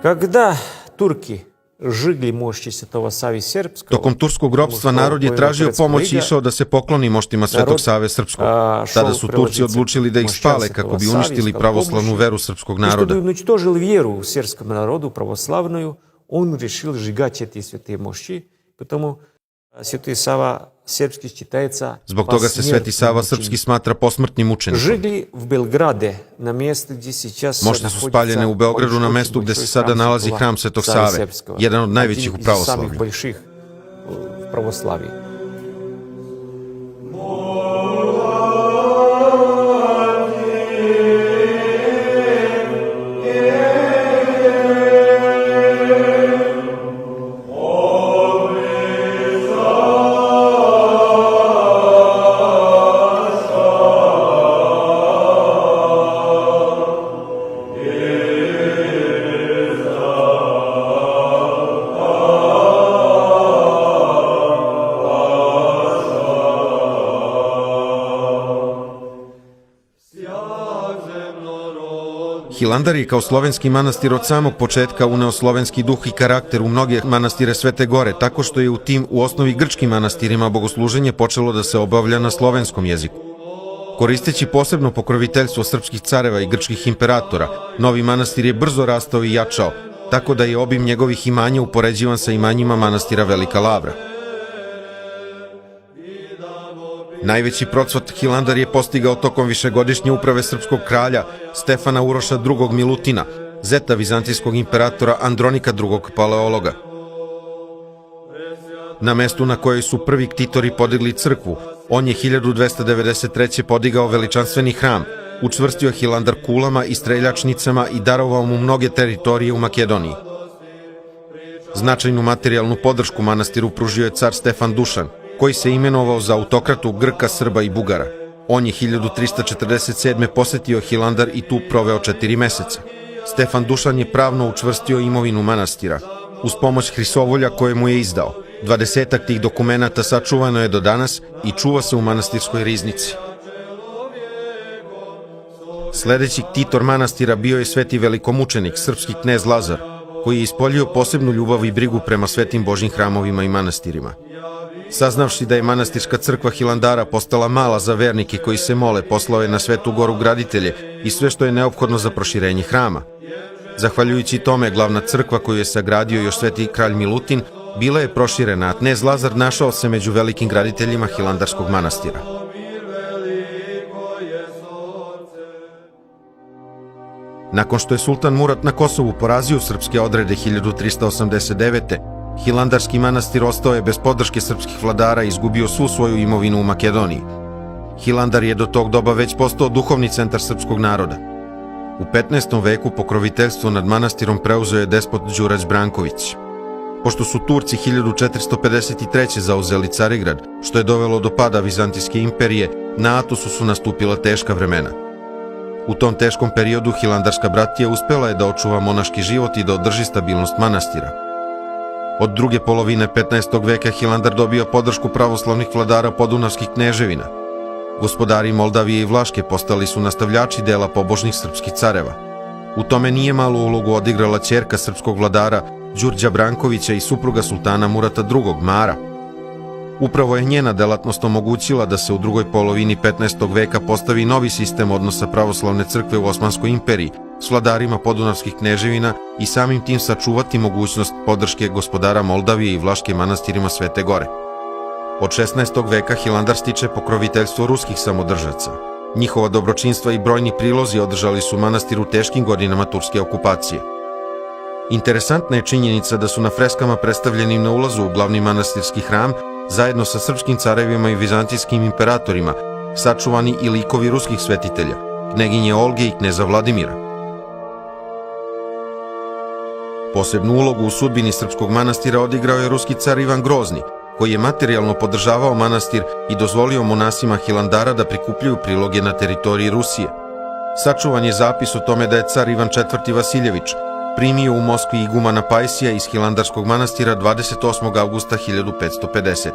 Когда турки жгли мощи Святого Сави Сербского, Tokom turskog ropstva narod je tražio pomoć i išao da se pokloni moštima Svetog Save Srpskog. Tada su Turci odlučili da ih spale kako bi uništili pravoslavnu veru srpskog naroda. Чтобы уничтожил веру сербскому народу православную, он решил сжигать эти святые мощи, потому Святой Сава Сербский считается. Zbog toga se Sveti Sava Srpski smatra posmrtnim učenikom. Жгли в Белграде на месте, где сейчас Mošte su spaljene u Beogradu na mestu gde se sada nalazi hram Svetog Save, jedan od najvećih u pravoslavlju. Hilandar je kao slovenski manastir od samog početka uneo slovenski duh i karakter u mnoge manastire Svete Gore, tako što je u tim u osnovi grčkim manastirima bogosluženje počelo da se obavlja na slovenskom jeziku. Koristeći posebno pokroviteljstvo srpskih careva i grčkih imperatora, novi manastir je brzo rastao i jačao, tako da je obim njegovih imanja upoređivan sa imanjima manastira Velika Lavra. Najveći procvat Hilandar je postigao tokom višegodišnje uprave srpskog kralja Stefana Uroša II. Milutina, zeta vizantijskog imperatora Andronika II. Paleologa. Na mestu na kojoj su prvi ktitori podigli crkvu, on je 1293. podigao veličanstveni hram, učvrstio Hilandar kulama i streljačnicama i darovao mu mnoge teritorije u Makedoniji. Značajnu materijalnu podršku manastiru pružio je car Stefan Dušan, koji se imenovao za autokratu Grka, Srba i Bugara. On je 1347. posetio Hilandar i tu proveo 4 meseca. Stefan Dušan je pravno učvrstio imovinu manastira, uz pomoć Hrisovolja koje mu je izdao. 20 tih dokumenata sačuvano je do danas i čuva se u manastirskoj riznici. Sledeći ktitor manastira bio je sveti velikomučenik, srpski knez Lazar, koji je ispoljio posebnu ljubav i brigu prema svetim božjim hramovima i manastirima. Saznavši da je manastirska crkva Hilandara postala mala za vernike koji se mole, poslao je na Svetu Goru graditelje i sve što je neophodno za proširenje hrama. Zahvaljujući tome, glavna crkva koju je sagradio još sveti kralj Milutin bila je proširena, a knez Lazar našao se među velikim graditeljima Hilandarskog manastira. Nakon što je sultan Murat na Kosovu porazio srpske odrede 1389. Hilandarski manastir ostao je bez podrške srpskih vladara i izgubio svu svoju imovinu u Makedoniji. Hilandar je do tog doba već postao duhovni centar srpskog naroda. U 15. veku pokroviteljstvo nad manastirom preuzeo je despot Đurađ Branković. Pošto su Turci 1453. zauzeli Carigrad, što je dovelo do pada Vizantijske imperije, na Atosu su nastupila teška vremena. U tom teškom periodu Hilandarska bratija uspela je da očuva monaški život i da održi stabilnost manastira. Od druge polovine 15. veka Hilandar dobio podršku pravoslavnih vladara podunavskih kneževina. Gospodari Moldavije i Vlaške postali su nastavljači dela pobožnih srpskih careva. U tome nije malu ulogu odigrala ćerka srpskog vladara Đurđa Brankovića i supruga sultana Murata II. Mara. Upravo je njena delatnost omogućila da se u drugoj polovini 15. veka postavi novi sistem odnosa pravoslavne crkve u Osmanskoj imperiji s vladarima podunavskih kneževina i samim tim sačuvati mogućnost podrške gospodara Moldavije i Vlaške manastirima Svete Gore. Od 16. veka Hilandar stiče pokroviteljstvo ruskih samodržaca. Njihova dobročinstva i brojni prilozi održali su manastir u teškim godinama turske okupacije. Interesantna je činjenica da su na freskama predstavljenim na ulazu u glavni manastirski hram zajedno sa srpskim carevima i vizantijskim imperatorima sačuvani i likovi ruskih svetitelja, kneginje Olge i kneza Vladimira. Posebnu ulogu u sudbini srpskog manastira odigrao je ruski car Ivan Grozni, koji je materijalno podržavao manastir i dozvolio monasima Hilandara da prikupljaju priloge na teritoriji Rusije. Sačuvan je zapis o tome da je car Ivan IV. Vasiljević primio u Moskvi igumana Pajsija iz Hilandarskog manastira 28. avgusta 1550.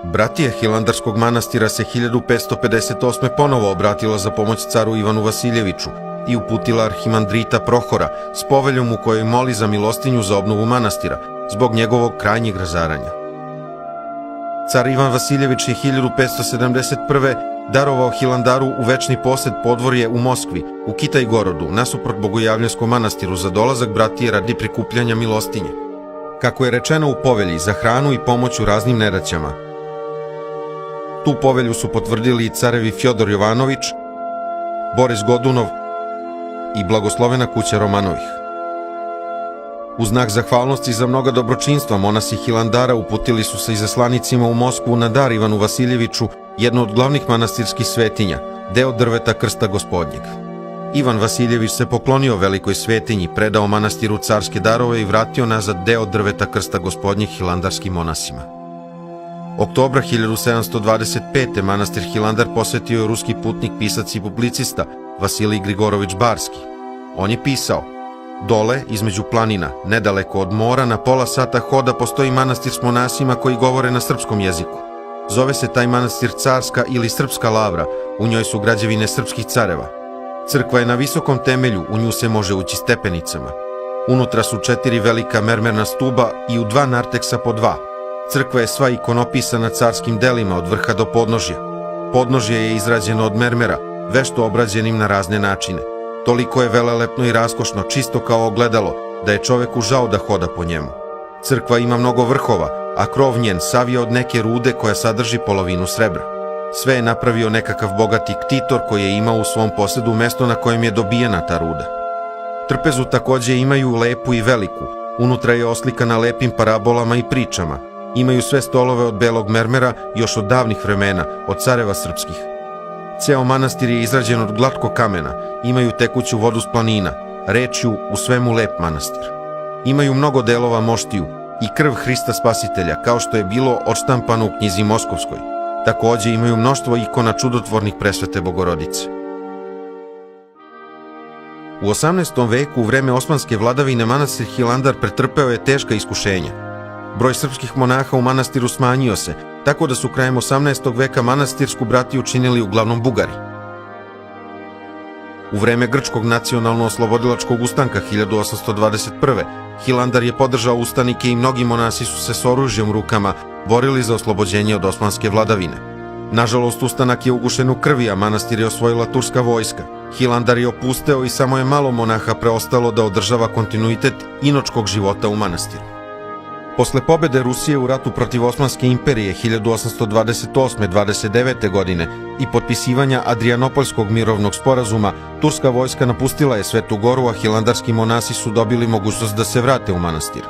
Bratija Hilandarskog manastira se 1558. ponovo obratila za pomoć caru Ivanu Vasiljeviću i uputila arhimandrita Prohora s poveljom u kojoj moli za milostinju za obnovu manastira zbog njegovog krajnjeg razaranja. Car Ivan Vasiljević je 1571. darovao Hilandaru u večni posed podvorje u Moskvi, u Kitaj-Gorodu, nasuprot Bogojavljanskom manastiru za dolazak bratije radi prikupljanja milostinje. Kako je rečeno u povelji za hranu i pomoć u raznim nedaćama. Tu povelju su potvrdili i carevi Fjodor Jovanović, Boris Godunov i blagoslovena kuća Romanovih. U znak zahvalnosti za mnoga dobročinstva, monasi Hilandara uputili su se izaslanicima u Moskvu na dar Ivanu Vasiljeviću, jednu od glavnih manastirskih svetinja, deo drveta Krsta Gospodnjeg. Ivan Vasiljević se poklonio velikoj svetinji, predao manastiru carske darove i vratio nazad deo drveta Krsta Gospodnjeg hilandarskim monasima. Oktobra 1725. manastir Hilandar posetio je ruski putnik, pisac i publicista Vasilij Grigorović Barski. On je pisao: dole, između planina, nedaleko od mora, na pola sata hoda postoji manastir s monasima koji govore na srpskom jeziku. Zove se taj manastir Carska ili Srpska lavra, u njoj su građevine srpskih careva. Crkva je na visokom temelju, u nju se može ući stepenicama. Unutra su 4 velika mermerna stuba i u 2 narteksa po 2. Crkva je sva ikonopisana carskim delima od vrha do podnožja. Podnožje je izrađeno od mermera, vešto obrađenim na razne načine. Toliko je velelepno i raskošno, čisto kao ogledalo, da je čoveku žao da hoda po njemu. Crkva ima mnogo vrhova, a krov njen sav je od neke rude koja sadrži polovinu srebra. Sve je napravio nekakav bogati ktitor koji je imao u svom posedu mesto na kojem je dobijena ta ruda. Trpezu takođe imaju lepu i veliku. Unutra je oslikana lepim parabolama i pričama. Imaju sve stolove od belog mermera još od davnih vremena, od careva srpskih. Ceo manastir je izrađen od glatkog kamena, imaju tekuću vodu s planina, rečju u svemu lep manastir. Imaju mnogo delova moštiju i krv Hrista Spasitelja, kao što je bilo odštampano u knjizi Moskovskoj. Takođe imaju mnoštvo ikona čudotvornih presvete Bogorodice. U 18. veku, u vreme osmanske vladavine, manastir Hilandar pretrpeo je teška iskušenja. Broj srpskih monaha u manastiru smanjio se, tako da su krajem 18. veka manastirsku bratiju činili uglavnom Bugari. U vreme grčkog nacionalno-oslobodilačkog ustanka 1821. Hilandar je podržao ustanike i mnogi monasi su se s oružjem u rukama borili za oslobođenje od osmanske vladavine. Nažalost, ustanak je ugušen u krvi, a manastir je osvojila turska vojska. Hilandar je opusteo i samo je malo monaha preostalo da održava kontinuitet inočkog života u manastiru. Posle pobede Rusije u ratu protiv Osmanske imperije 1828-29. godine i potpisivanja Adrianopoljskog mirovnog sporazuma, turska vojska napustila je Svetu Goru, a hilandarski monasi su dobili mogućnost da se vrate u manastir.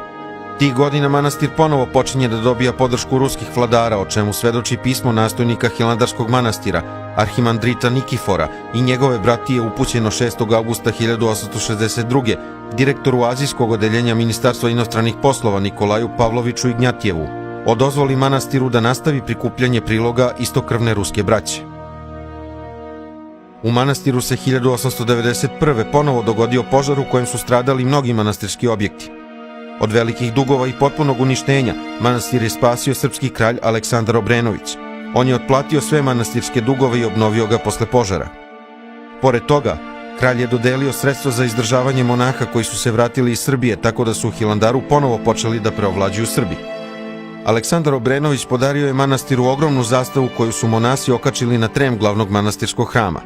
Tih godina manastir ponovo počinje da dobija podršku ruskih vladara, o čemu svedoči pismo nastojnika hilandarskog manastira, arhimandrita Nikifora, i njegove bratije upućeno 6. augusta 1862. direktoru azijskog odeljenja Ministarstva inostranih poslova Nikolaju Pavloviću Ignjatjevu, o dozvoli manastiru da nastavi prikupljanje priloga istokrvne ruske braće. U manastiru se 1891. ponovo dogodio požar u kojem su stradali mnogi manastirski objekti. Od velikih dugova i potpunog uništenja manastir je spasio srpski kralj Aleksandar Obrenović. On je otplatio sve manastirske dugove i obnovio ga posle požara. Pored toga, kralj je dodelio sredstva za izdržavanje monaha koji su se vratili iz Srbije, tako da su u Hilandaru ponovo počeli da preovlađuju Srbi. Aleksandar Obrenović podario je manastiru ogromnu zastavu koju su monasi okačili na trem glavnog manastirskog hrama.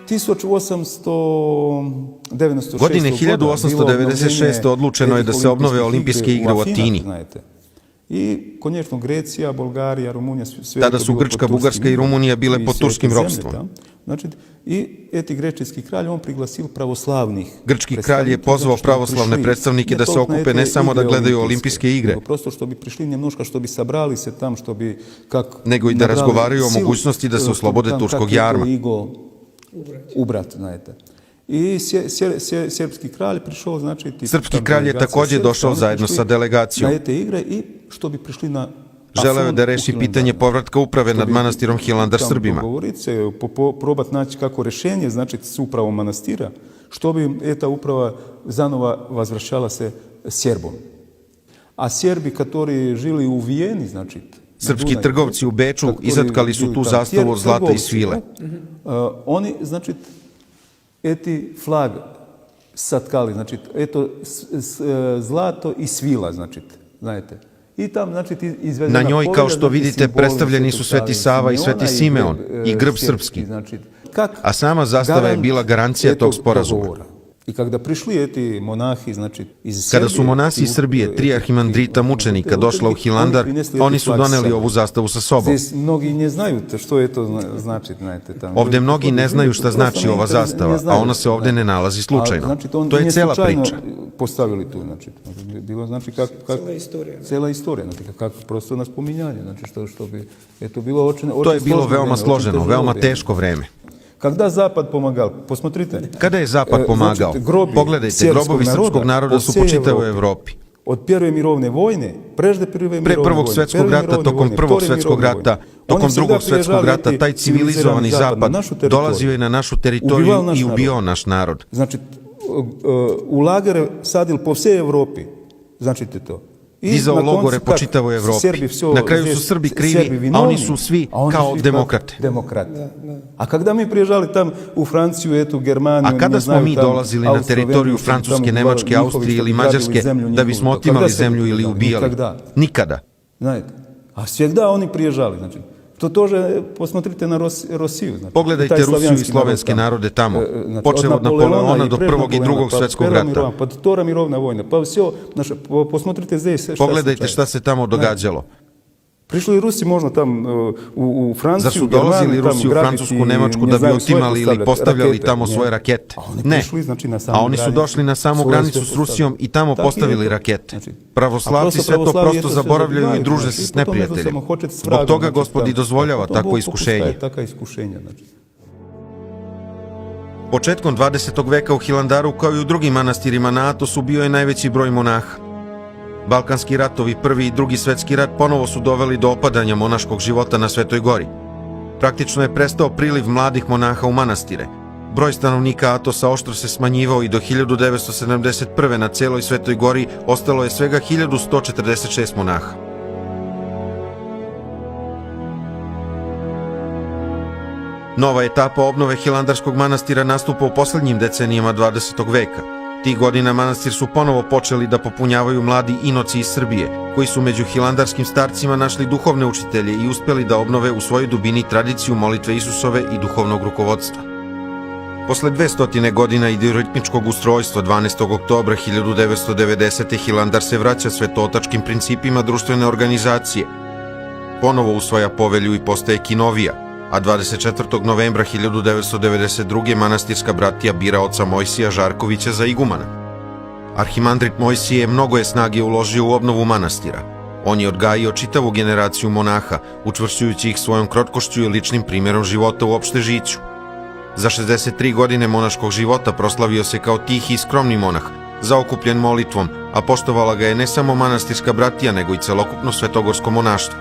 1896. odlučeno je da se obnove olimpijske igre u Atini. I, koniečno, Grecija, Bolgarija, Rumunija, sve tada su Grčka, Bugarska i Rumunija bile pod turskim ropstvom. I eti grečki kralj, on priglasil pravoslavnih. Grčki kralj je pozvao pravoslavne predstavnike da se okupe ne samo da gledaju olimpijske igre, prosto što bi prišli njemnoška, što bi sabrali se tam, što bi nego i da razgovaraju o mogućnosti da se oslobode turskog jarma. Ubrat, znajte. I srpski kralj prišao, znači... Srpski kralj je takođe došao zajedno sa delegacijom. Na te igre i što bi prišli na... Želeo je da reši pitanje povratka uprave nad manastirom Hilandar Srbima. Govoriti se, probati naći kako rešenje, znači s upravom manastira, što bi ta uprava zanova vazvršala se Srbom. A Srbi, koji žili u Vijeni, znači... Srpski trgovci u Beču izatkali su tu zastavu od zlata i svile. Oni, znači, eti flag satkali, znači, eto zlato i svila, znači, znajte. I tam, znači, izvezena... Na njoj, kao što vidite, predstavljeni su Sveti Sava i Sveti Simeon i grb srpski. A sama zastava je bila garancija tog sporazuma. I kada prišli eti monahi, znači, iz Srbije... Kada su monasi iz Srbije, 3 arhimandrita mučenika, došla u Hilandar, oni su doneli ovu zastavu sa sobom. Mnogi ne znaju što je to znači, znajte. Ovde mnogi ne znaju šta znači ova zastava, a ona se ovde ne nalazi slučajno. To je cela priča. Postavili tu, znači, bilo, znači, kako... Cela istorija, znači, kako prosto na spominjanje, znači, što bi, eto, bilo... To je bilo veoma složeno, veoma teško vreme. Kada Zapad pomagal, posmotrite. Kada je Zapad pomagao? Pogledajte, grobovi srpskog naroda su po čitavoj Evropi. Od Prve mirovne vojne, pre Prvog svetskog rata, tokom Prvog svetskog rata, tokom Drugog svetskog rata, taj civilizovani Zapad dolazio je na našu teritoriju i ubijao naš narod. Znači, u lagere sadil po vsej Evropi, znači to. Dizao logore po čitavoj Evropi. Na kraju su Srbi krivi, a oni su svi kao demokrate. A kada mi priježali tam u Franciju, etu, Germaniju... A kada smo mi dolazili na teritoriju Francuske, Nemačke, Austrije ili Mađarske da bismo otimali zemlju ili ubijali? Nikada. A svijegda oni priježali, znači... To tože, posmotrite na Rosiju. Pogledajte Rusiju i slovenske narode tamo, počeo od Napoleona do Prvog i Drugog svetskog rata. Pa Tora mirovna vojna, pa sve, posmotrite zdje šta se... Pogledajte šta se tamo događalo. Prišli Rusi možda tam u Franciju, Zar su dolazili Rusi u Francusku, Nemačku da bi otimali ili postavljali tamo svoje rakete? Ne, a oni su došli na samu granicu s Rusijom i tamo postavili rakete. Pravoslavci sve to prosto zaboravljaju i druže se s neprijateljem. Zbog toga Gospod i dozvoljava takvo iskušenje. Početkom 20. veka u Hilandaru, kao i u drugim manastirima na Atosu, bio je najveći broj monaha. Balkanski ratovi, Prvi i Drugi svetski rat ponovo su doveli do opadanja monaškog života na Svetoj gori. Praktično je prestao priliv mladih monaha u manastire. Broj stanovnika Atosa oštro se smanjivao i do 1971. na celoj Svetoj gori ostalo je svega 1146 monaha. Nova etapa obnove Hilandarskog manastira nastupa u poslednjim decenijama 20. veka. Tih godina manastir su ponovo počeli da popunjavaju mladi inoci iz Srbije, koji su među hilandarskim starcima našli duhovne učitelje i uspeli da obnove u svojoj dubini tradiciju molitve Isusove i duhovnog rukovodstva. Posle 200 godina ideoritmičkog ustrojstva 12. oktobra 1990. Hilandar se vraća svetootačkim principima društvene organizacije. Ponovo usvaja povelju i postaje kinovija, a 24. novembra 1992. manastirska bratija bira oca Mojsija Žarkovića za igumana. Arhimandrit Mojsije mnogo je snage uložio u obnovu manastira. On je odgajio čitavu generaciju monaha, učvršćujući ih svojom krotkošću i ličnim primjerom života u opšte žiću. Za 63 godine monaškog života proslavio se kao tihi i skromni monah, zaokupljen molitvom, a poštovala ga je ne samo manastirska bratija, nego i celokupno svetogorsko monaštvo.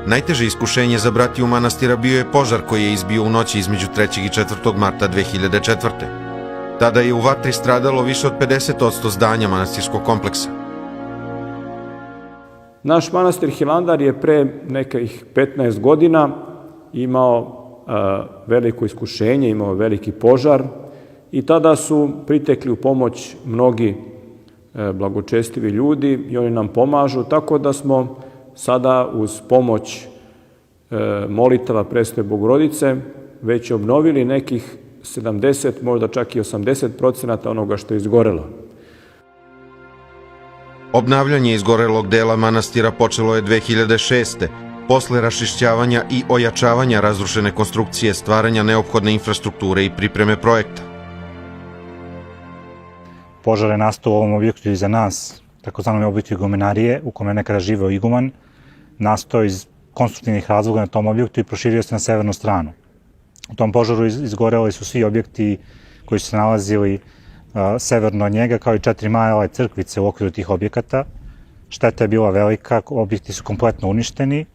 Najteže iskušenje za bratiju manastira bio je požar koji je izbio u noći između 3. i 4. marta 2004. Tada je u vatri stradalo više od 50% zdanja manastirskog kompleksa. Naš manastir Hilandar je pre nekih 15 godina imao veliko iskušenje, imao veliki požar i tada su pritekli u pomoć mnogi blagočestivi ljudi i oni nam pomažu, tako da smo sada uz pomoć molitava Presvete Bogorodice već obnovili nekih 70, možda čak i 80% onoga što je izgorelo. Obnavljanje izgorelog dela manastira počelo je 2006. posle raščišćavanja i ojačavanja razrušene konstrukcije, stvaranja neophodne infrastrukture i pripreme projekta. Požar je nastao u ovom objektu iza nas, takozvanom objektu igumenarije, u kome je nekada živeo iguman, nastao iz konstruktivnih razloga na tom objektu i proširio se na severnu stranu. U tom požaru izgoreli su svi objekti koji su se nalazili severno od njega, kao i 4 male crkvice u okviru tih objekata. Šteta je bila velika, objekti su kompletno uništeni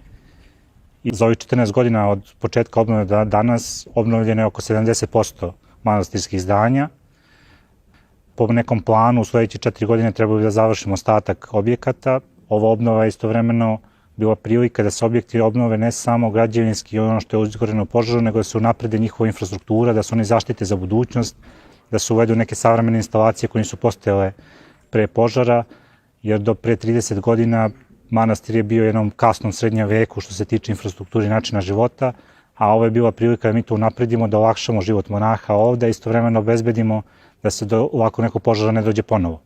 i za ovih 14 godina od početka obnove do danas obnovljeno je oko 70% manastirskih zdanja. Po nekom planu u sledeće 4 godine trebalo da završimo ostatak objekata. Ova obnova je istovremeno bila prilika da se objekti obnove ne samo građevinski i ono što je izgoreno u požaru, nego da se unaprede njihova infrastruktura, da se oni zaštite za budućnost, da se uvedu neke savremene instalacije koje nisu postojale pre požara, jer do pre 30 godina manastir je bio jednom kasnom srednjem veku što se tiče infrastrukture i načina života, a ovo je bila prilika da mi to unapredimo, da olakšamo život monaha ovde, istovremeno obezbedimo da se do ovako nekog požara ne dođe ponovo.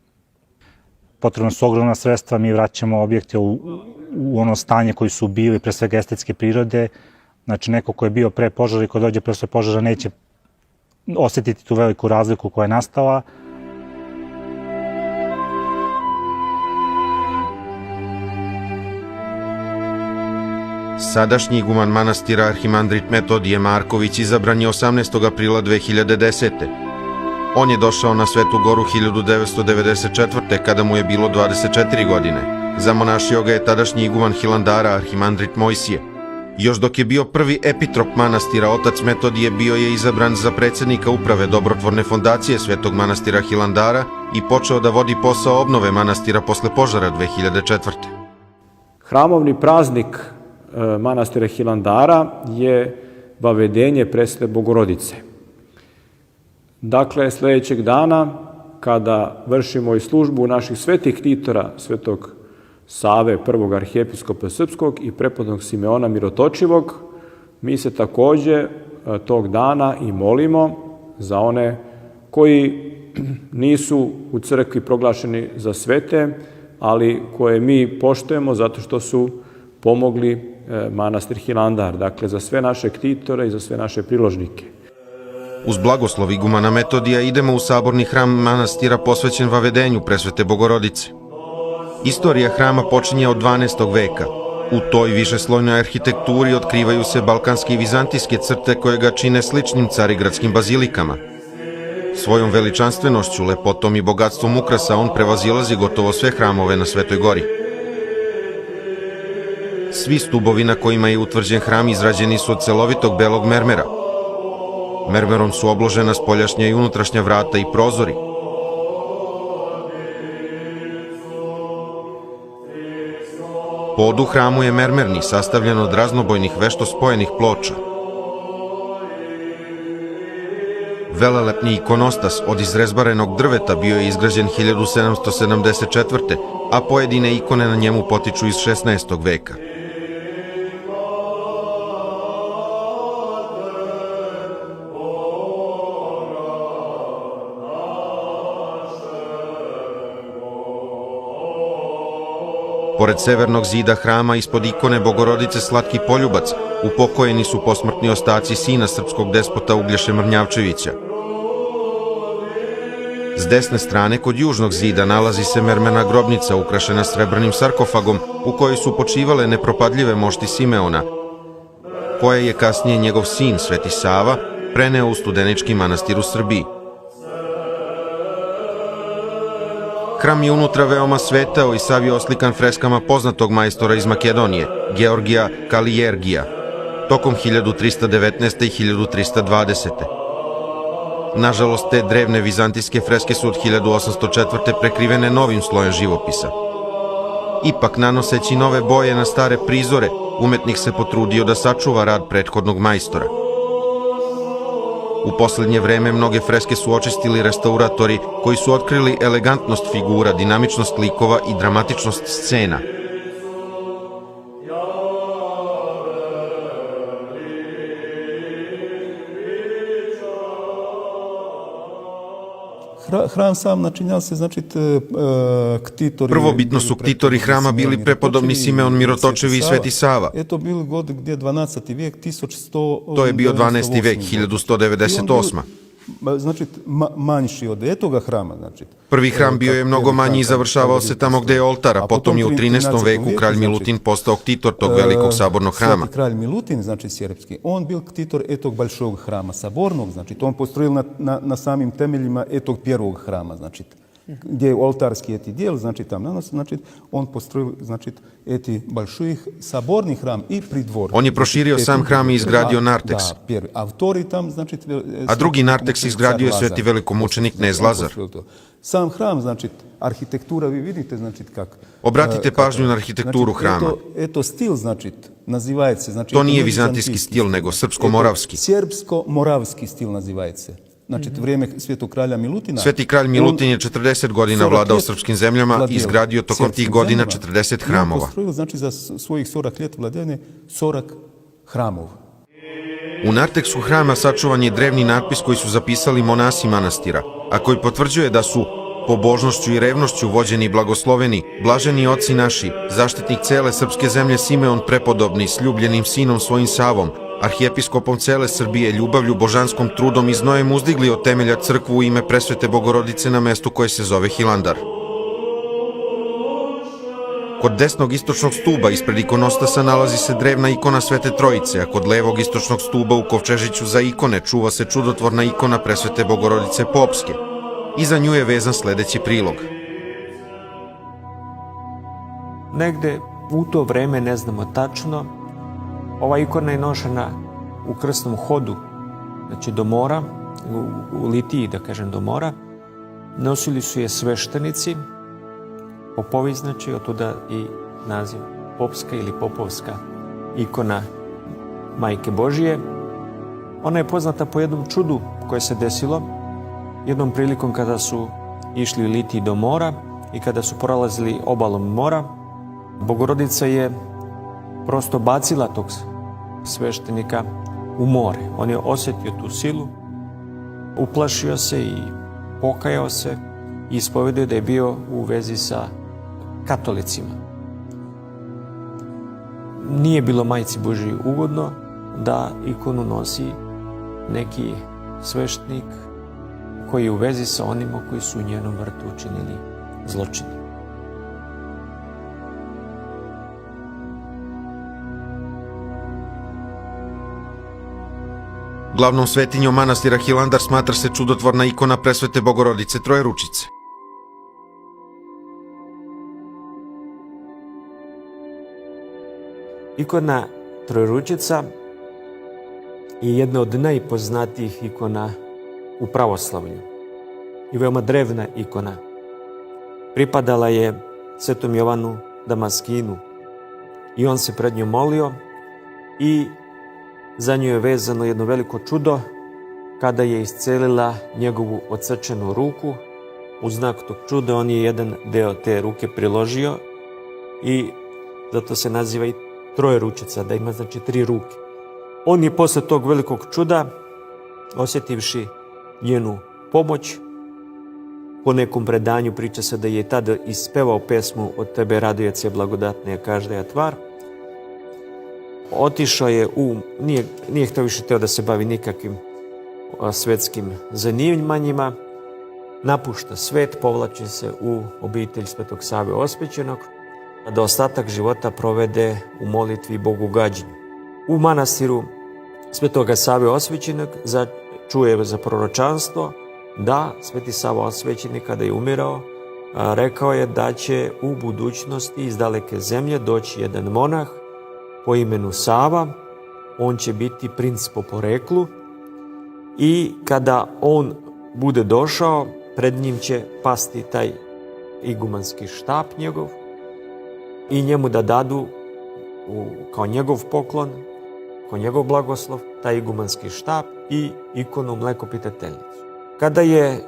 Potrebno su ogromna sredstva, mi vraćamo objekte u ono stanje koji su bili, pre svega estetske prirode. Znači, neko ko je bio pre požara i ko dođe posle požara neće osetiti tu veliku razliku koja je nastala. Sadašnji iguman manastira arhimandrit Metodije Marković izabran je 18. aprila 2010. On je došao na Svetu goru 1994. kada mu je bilo 24 godine. Zamonašio ga je tadašnji iguman Hilandara arhimandrit Mojsije. Još dok je bio prvi epitrop manastira, otac Metodije bio je izabran za predsednika uprave Dobrotvorne fondacije Svetog manastira Hilandara i počeo da vodi posao obnove manastira posle požara 2004. Hramovni praznik manastira Hilandara je vavedenje Presvete Bogorodice. Dakle, sledećeg dana, kada vršimo i službu naših svetih ktitora, svetog Save, prvog arhijepiskopa srpskog i prepodobnog Simeona Mirotočivog, mi se takođe tog dana i molimo za one koji nisu u crkvi proglašeni za svete, ali koje mi poštujemo zato što su pomogli manastir Hilandar, dakle za sve naše ktitore i za sve naše priložnike. Uz blagoslov igumana Metodija idemo u saborni hram manastira posvećen Vavedenju Presvete Bogorodice. Istorija hrama počinje od 12. veka. U toj višeslojnoj arhitekturi otkrivaju se balkanske i vizantijske crte koje ga čine sličnim carigradskim bazilikama. Svojom veličanstvenošću, lepotom i bogatstvom ukrasa on prevazilazi gotovo sve hramove na Svetoj gori. Svi stubovi na kojima je utvrđen hram izrađeni su od celovitog belog mermera. Mermerom su obložena spoljašnja i unutrašnja vrata i prozori. Pod u hramu je mermerni, sastavljen od raznobojnih vešto spojenih ploča. Velelepni ikonostas od izrezbarenog drveta bio je izgrađen 1774. a pojedine ikone na njemu potiču iz 16. veka. Pored severnog zida hrama, ispod ikone Bogorodice Slatki poljubac, upokojeni su posmrtni ostaci sina srpskog despota Uglješe Mrnjavčevića. S desne strane, kod južnog zida, nalazi se mermerna grobnica ukrašena srebrnim sarkofagom u kojoj su počivale nepropadljive mošti Simeona, koje je kasnije njegov sin, Sveti Sava, preneo u Studenički manastir u Srbiji. Hram je unutra veoma svetao i sav je oslikan freskama poznatog majstora iz Makedonije, Georgija Kalijergija, tokom 1319. i 1320. Nažalost, te drevne vizantijske freske su od 1804. prekrivene novim slojem živopisa. Ipak, nanoseći nove boje na stare prizore, umetnik se potrudio da sačuva rad prethodnog majstora. U poslednje vreme mnoge freske su očistili restauratori koji su otkrili elegantnost figura, dinamičnost likova i dramatičnost scena. Hram sam načinjal se, znači, ktitori... Prvobitno su ktitori hrama bili prepodobni Simeon Mirotočevi i Sveti Sava. Eto bili god gdje 12. vijek, 1100... To je bio 12. vek, 1198. Znači, manjši od etoga hrama, znači. Prvi hram bio je mnogo manji i završavao se tamo gde je oltar, a potom je u 13. veku kralj Milutin postao ktitor tog velikog sabornog hrama. Sveti kralj Milutin, znači srpski, on bil ktitor etog balšog hrama sabornog, znači to on postrojil na samim temeljima etog prvog hrama, znači gdje je oltarski eti dijel, znači tam nanos, znači on postrojil, znači eti balšujih saborni hram i pridvor. On je proširio sam hram i izgradio narteks. Da, prvi. A vtori tam, znači... A drugi narteks izgradio je sveti velikomučenik knez Lazar. Sam hram, znači, arhitektura, vi vidite, znači, kak... Obratite pažnju na arhitekturu hrama. Eto stil, znači, nazivaje se... To nije vizantijski stil, nego srpsko-moravski. Srpsko-moravski stil nazivaje se. Znači, vrijeme svetog kralja Milutina... Sveti kralj Milutin je 40 godina vladao srpskim zemljama i izgradio tokom tih godina 40 hramova. On postrojio, znači, za svojih 40 let vladavine 40 hramova. U narteksu hrama sačuvan je drevni natpis koji su zapisali monasi manastira, a koji potvrđuje da su pobožnošću i revnošću vođeni blagosloveni, blaženi oci naši, zaštitnik cele srpske zemlje Simeon prepodobni, s ljubljenim sinom svojim Savom, arhijepiskopom cele Srbije, ljubavlju, božanskom trudom i znojem uzdigli od temelja crkvu u ime Presvete Bogorodice na mestu koje se zove Hilandar. Kod desnog istočnog stuba ispred ikonostasa nalazi se drevna ikona Svete Trojice, a kod levog istočnog stuba u kovčežiću za ikone čuva se čudotvorna ikona Presvete Bogorodice Popske. Iza nju je vezan sledeći prilog. Negde u to vreme, ne znamo tačno, ova ikona je nošena u krstnom hodu, znači do mora, u litiji, da kažem, do mora. Nosili su je sveštenici, popovi, znači, od tuda i naziv popska ili popovska ikona Majke Božije. Ona je poznata po jednom čudu koje se desilo jednom prilikom kada su išli u litiji do mora i kada su prolazili obalom mora. Bogorodica je prosto bacila tog sveštenika u more. On je osjetio tu silu, uplašio se i pokajao se i ispovedio da je bio u vezi sa katolicima. nije bilo Majci Božji ugodno da ikonu nosi neki sveštenik koji je u vezi sa onima koji su u njenom vrtu učinili zločine. Glavnom svetinjom manastira Hilandar smatra se čudotvorna ikona presvete Bogorodice Trojeručice. Ikona Trojeručica je jedna od najpoznatijih ikona u pravoslavlju i veoma drevna ikona. Pripadala je Svetom Jovanu Damaskinu i on se pred njom molio i za nju je vezano jedno veliko čudo kada je iscelila njegovu odsečenu ruku. U znak tog čuda on je jedan deo te ruke priložio i zato se naziva i Trojeručica, da ima znači 3 ruke. On je posle tog velikog čuda, osjetivši njenu pomoć, po nekom predanju priča se da je tada ispevao pesmu Od tebe radujec je blagodatnija každaja tvar. Otišao je nije htio više da se bavi nikakvim svetskim zanimanjima, napušta svet, povlači se u obitelj Svetog Save Osvećenog, da ostatak života provede u molitvi i bogogađenju. U manastiru Svetoga Save Osvećenog čuje za proročanstvo da Sveti Sava Osvećenik kada je umirao, rekao je da će u budućnosti iz daleke zemlje doći jedan monah po imenu Sava. On će biti princ po poreklu i kada on bude došao, pred njim će pasti taj igumanski štap njegov i njemu da dadu kao njegov poklon, kao njegov blagoslov, taj igumanski štap i ikonu mlekopitateljnicu. Kada je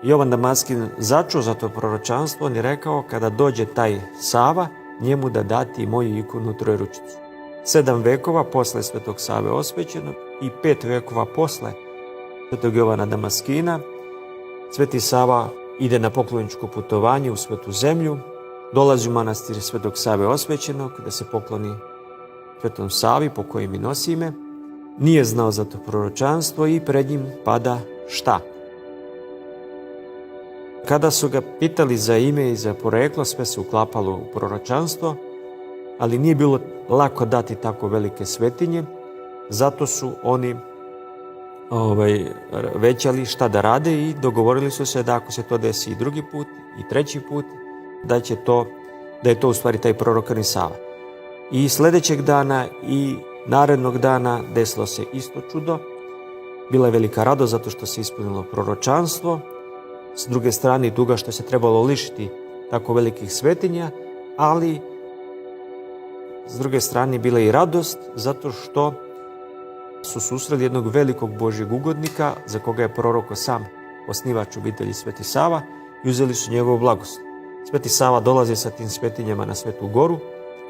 Jovan Damaskin začuo za to proročanstvo, on je rekao kada dođe taj Sava, njemu da dati moju ikonu Trojeručicu. 7 vekova posle Svetog Save Osvećenog i 5 vekova posle Svetog Jovana Damaskina, Sveti Sava ide na pokloničko putovanje u Svetu zemlju, dolazi u manastir Svetog Save Osvećenog da se pokloni Svetom Savi po kojem i nosi ime. Nije znao za to proročanstvo i pred njim pada štap. Kada su ga pitali za ime i za poreklo, sve se uklapalo u proročanstvo, ali nije bilo lako dati tako velike svetinje, zato su oni većali šta da rade i dogovorili su se da ako se to desi i drugi put i treći put, da je to u stvari taj prorokani Sava. I sledećeg dana i narednog dana desilo se isto čudo. Bila je velika radost zato što se ispunilo proročanstvo. S druge strane i tuga što se trebalo lišiti tako velikih svetinja, ali s druge strane bila je i radost zato što su susreli jednog velikog Božjeg ugodnika za koga je proroko sam osnivač obitelji Sveti Sava i uzeli su njegovu blagoslov. Sveti Sava dolazi sa tim svetinjama na Svetu Goru,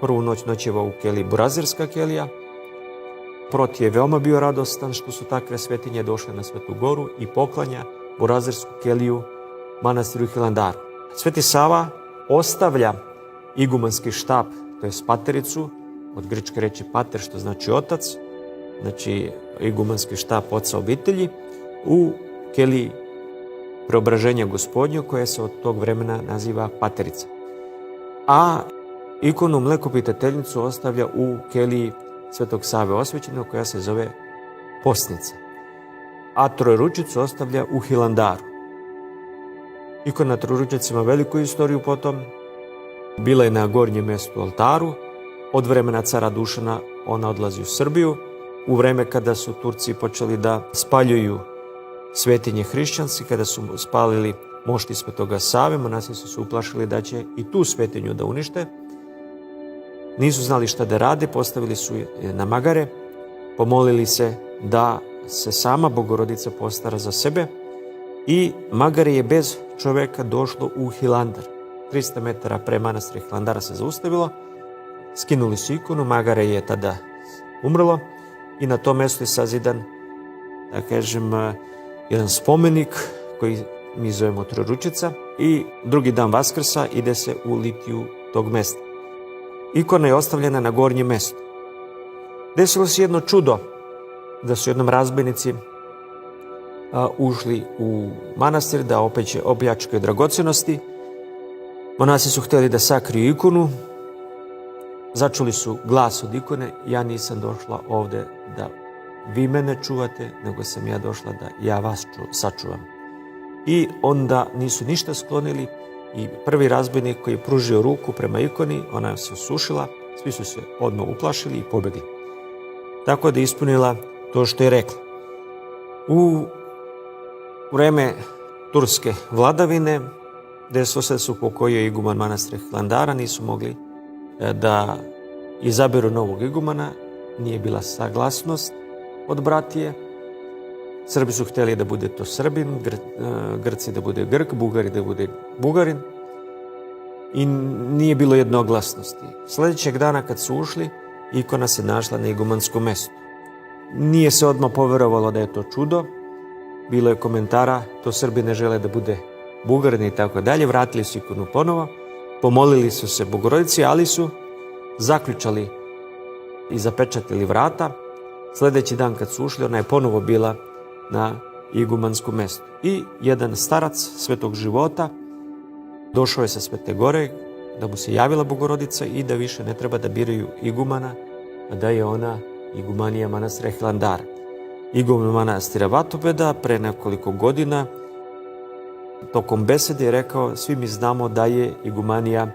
prvu noć noćeva u keliji Burazirska kelija. Prot je veoma bio radostan što su takve svetinje došle na Svetu Goru i poklanja Burazirsku keliju manastiru Hilandaru. Sveti Sava ostavlja igumanski štap, to je patericu, od grčke reči pater što znači otac, znači igumanski štap oca obitelji, u keliji Preobraženja Gospodnja koja se od tog vremena naziva paterica. A ikonu mlekopitateljnicu ostavlja u keliji Svetog Save Osvećenog koja se zove Postnica. A Trojeručicu ostavlja u Hilandaru. Ikona Trojeručice ima veliku istoriju potom. Bila je na gornjem mjestu oltaru. Od vremena cara Dušana ona odlazi u Srbiju. U vreme kada su Turci počeli da spaljuju svetinje hrišćanske, kada su spalili mošti Svetoga Save, monasi su se uplašili da će i tu svetinju da unište. Nisu znali šta da rade, postavili su je na magare, pomolili se da se sama Bogorodica postara za sebe i magare je bez čoveka došlo u Hilandar. 300 metara pre manastira Hilandara se zaustavilo, skinuli su ikonu, magare je tada umrlo i na tom mjestu je sazidan, da kažem, jedan spomenik koji mi zovemo Trojeručica i drugi dan Vaskrsa ide se u litiju tog mesta. Ikona je ostavljena na gornjem mjestu. Desilo se jedno čudo, da su jednom razbojnici ušli u manastir da opljačkaju dragocenosti. Monasi su htjeli da sakriju ikonu, začuli su glas od ikone: ja nisam došla ovde da vi mene čuvate, nego sam ja došla da ja vas sačuvam. I onda nisu ništa sklonili i prvi razbojnik koji je pružio ruku prema ikoni, ona se osušila, svi su se odmah uplašili i pobegli. Tako da je ispunila to što je rekla. U vreme turske vladavine desilo se da su pokojio iguman manastira Hilandara, nisu mogli da izaberu novog igumana, nije bila saglasnost od bratije. Srbi su htjeli da bude to Srbin, Grci da bude Grk, Bugari da bude Bugarin i nije bilo jednoglasnosti. Sljedećeg dana kad su ušli, ikona se našla na igumanskom mestu. Nije se odmah poverovalo da je to čudo, bilo je komentara: to Srbi ne žele da bude Bugarin i tako dalje. Vratili su ikonu ponovo, pomolili su se Bogorodici, ali su zaključali i zapečatili vrata. Sljedeći dan kad su ušli, ona je ponovo bila na igumanskom mestu. I jedan starac Svetog Života došao je sa Svete Gore da mu se javila Bogorodica i da više ne treba da biraju igumana, a da je ona igumanija manastira Hilandara. Iguman manastira Vatopeda pre nekoliko godina tokom besede je rekao: svi mi znamo da je igumanija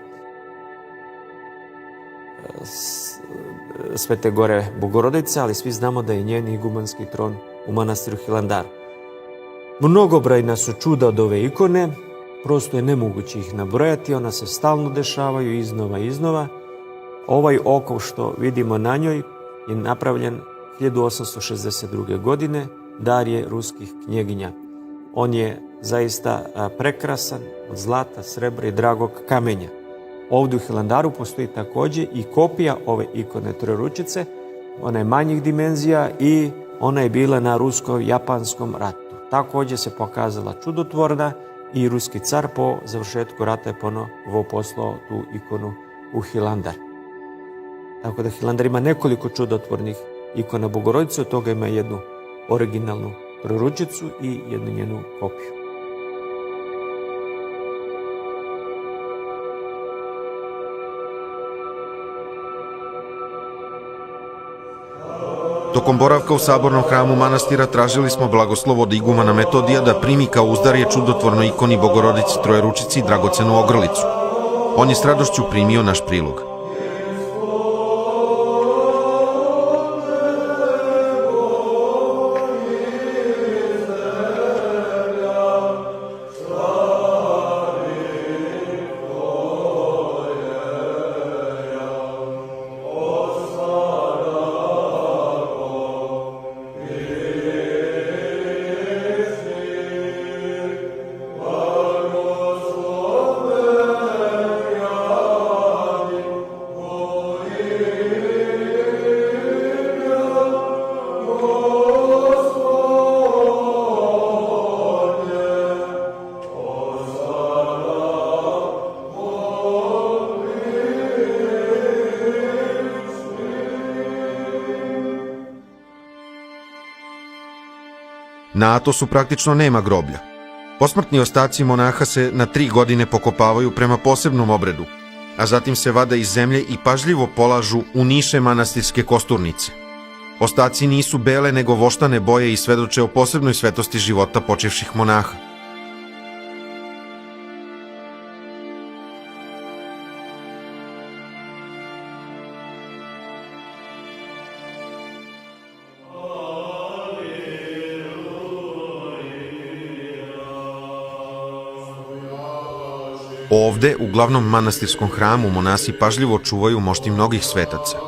Svete Gore Bogorodice, ali svi znamo da je njen igumanski tron u manastiru Hilandar. Mnogobrojna su čuda od ove ikone, prosto je nemoguće ih nabrojati, ona se stalno dešavaju iznova i iznova. Ovaj okov što vidimo na njoj je napravljen 1862. godine, dar je ruskih knjeginja. On je zaista prekrasan, od zlata, srebra i dragog kamenja. Ovdje u Hilandaru postoji također i kopija ove ikone Trojeručice. Ona je manjih dimenzija i ona je bila na rusko-japanskom ratu. Također se pokazala čudotvorna i ruski car po završetku rata je ponovo poslao tu ikonu u Hilandar. Tako da Hilandar ima nekoliko čudotvornih ikona Bogorodice, od toga ima jednu originalnu Trojeručicu i jednu njenu kopiju. Tokom boravka u sabornom hramu manastira tražili smo blagoslov od igumana Metodija da primi kao uzdarje čudotvornoj ikoni Bogorodici Trojeručici dragocenu ogrlicu. On je s radošću primio naš prilog. Na Atosu praktično nema groblja. Posmrtni ostaci monaha se na 3 godine pokopavaju prema posebnom obredu, a zatim se vade iz zemlje i pažljivo polažu u niše manastirske kosturnice. Ostaci nisu bele nego voštane boje i svedoče o posebnoj svetosti života počivših monaha. Ovde, u glavnom manastirskom hramu, monasi pažljivo čuvaju mošti mnogih svetaca.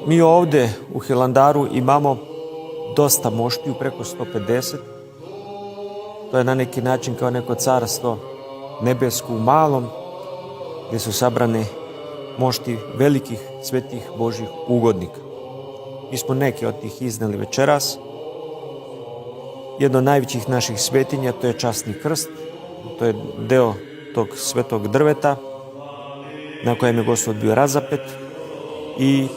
Mi ovde u Hilandaru imamo dosta moštiju, preko 150. To je na neki način kao neko carstvo nebesko u malom, gdje su sabrane mošti velikih svetih Božjih ugodnika. Mi smo neke od tih izneli večeras. Jedno od najvećih naših svetinja, to je časni krst, to je deo tog svetog drveta na kojem je Gospod bio razapet i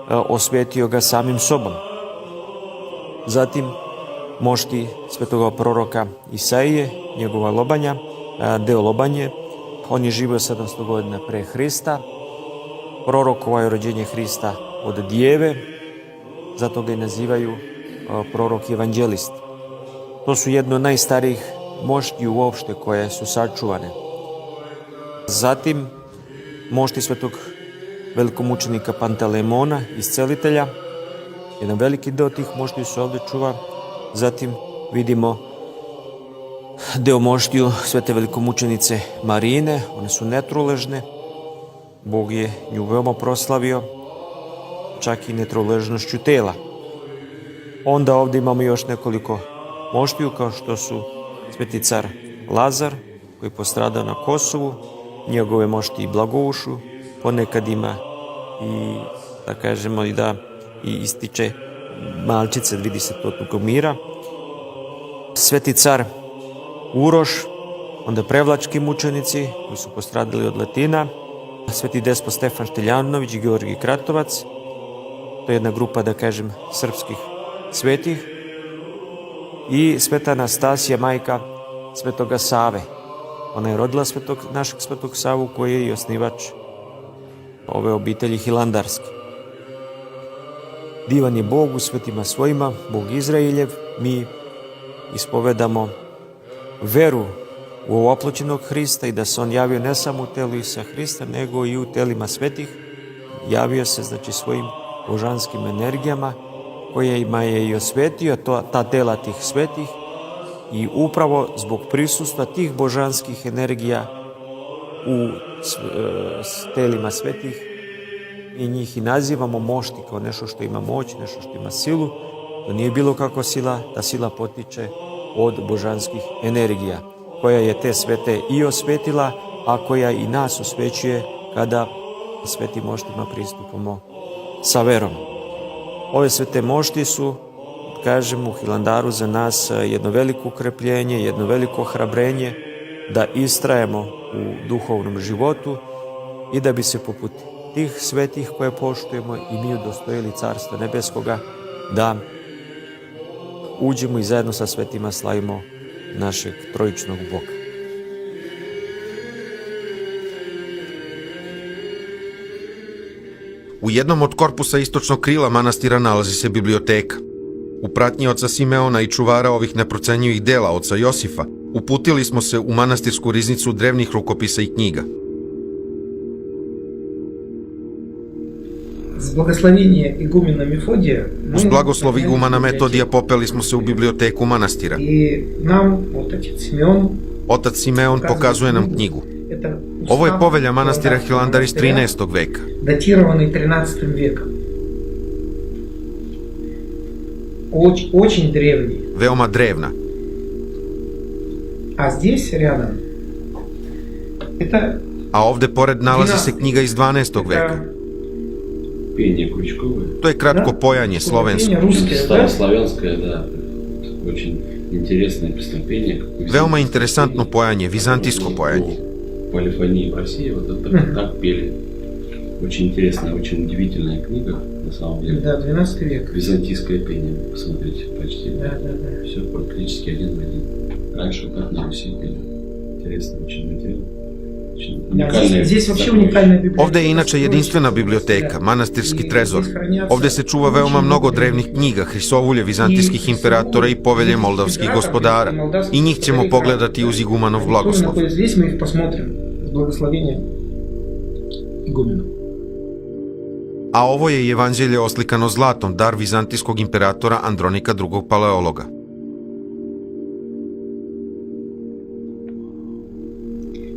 osvetio ga samim sobom. Zatim mošti svetoga proroka Isaije, njegova lobanja, deo lobanje. On je živio 700 godina pre Hrista, prorokovao je rođenje Hrista od djeve, zato ga i nazivaju prorok i evanđelist. To su jedno od najstarijih mošti uopšte koje su sačuvane. Zatim mošti svetog velikomučenika Pantelemona, iscelitelja. Jedan veliki deo tih moštiju se ovdje čuva. Zatim vidimo deo moštiju svete velikomučenice Marine. One su netruležne. Bog je nju veoma proslavio, čak i netruležnošću tela. Onda ovdje imamo još nekoliko moštiju, kao što su sveti car Lazar, koji je postradao na Kosovu, njegove mošti i Blagoušu, ponekad ima i, da kažemo, i da i ističe malčice 20. mira. Sveti car Uroš, onda prevlački mučenici koji su postradali od Latina, sveti despot Stefan Šteljanović i Georgij Kratovac. To je jedna grupa, da kažem, srpskih svetih. I sveta Anastasija, majka svetoga Save. Ona je rodila našeg svetog Savu, koji je i osnivač ove obitelji hilandarske. Divan je Bog u svetima svojima, Bog Izraeljev. Mi ispovedamo veru u ovoploćenog Hrista i da se on javio ne samo u telu Isusa Hrista, nego i u telima svetih. Javio se, znači, svojim božanskim energijama, kojima je i osvetio ta tela tih svetih, i upravo zbog prisustva tih božanskih energija u telima svetih i njih i nazivamo mošti kao nešto što ima moć, nešto što ima silu. To nije bilo kako sila, ta sila potiče od božanskih energija, koja je te svete i osvetila, a koja i nas osvećuje kada svetim moštima pristupamo sa verom. Ove svete mošti su, kažem, u Hilandaru za nas jedno veliko ukrepljenje, jedno veliko ohrabrenje da istrajemo u duhovnom životu i da bi se poput tih svetih koje poštujemo i mi udostojili Carstva nebeskoga, da uđemo i zajedno sa svetima slavimo našeg trojičnog Boga. U jednom od korpusa istočnog krila manastira nalazi se biblioteka. U pratnji oca Simeona i čuvara ovih neprocenjivih dela, oca Josifa, uputili smo se u manastirsku riznicu drevnih rukopisa i knjiga. Uz blagoslov igumana Metodija popeli smo se u biblioteku manastira. Otac Simeon pokazuje nam knjigu. Ovo je povelja manastira Hilandar iz 13. veka. Датированный 13 веком. Очень древний. Veoma drevna. А здесь рядом это... A ovde pored nalazi se knjiga iz 12. veka. Пение крючковое. To je kratko pojanje, slovensko. Старославянское, да. Очень интересное песнопение. Veoma interesantno pojanje, vizantijsko pojanje. Полифонии в России, вот это так пели. Очень интересная, очень удивительная книга, на самом деле. Да, 12 век. Византийское пение, посмотрите, почти. Да. Все практически один в один. Раньше как на Руси пели. Интересный очень материал. Здесь вообще уникальная библиотека. Ovde je inače jedinstvena biblioteka, manastirski trezor. Ovde se čuva veoma mnogo drevnih knjiga, hrisovulje vizantijskih imperatora i povelje moldavskih gospodara. I njih ćemo pogledati uz igumanov blagoslov. Здесь мы их посмотрим с благословения игумена. A ovo je evanđelje oslikano zlatom, dar vizantijskog imperatora Andronika II. Paleologa.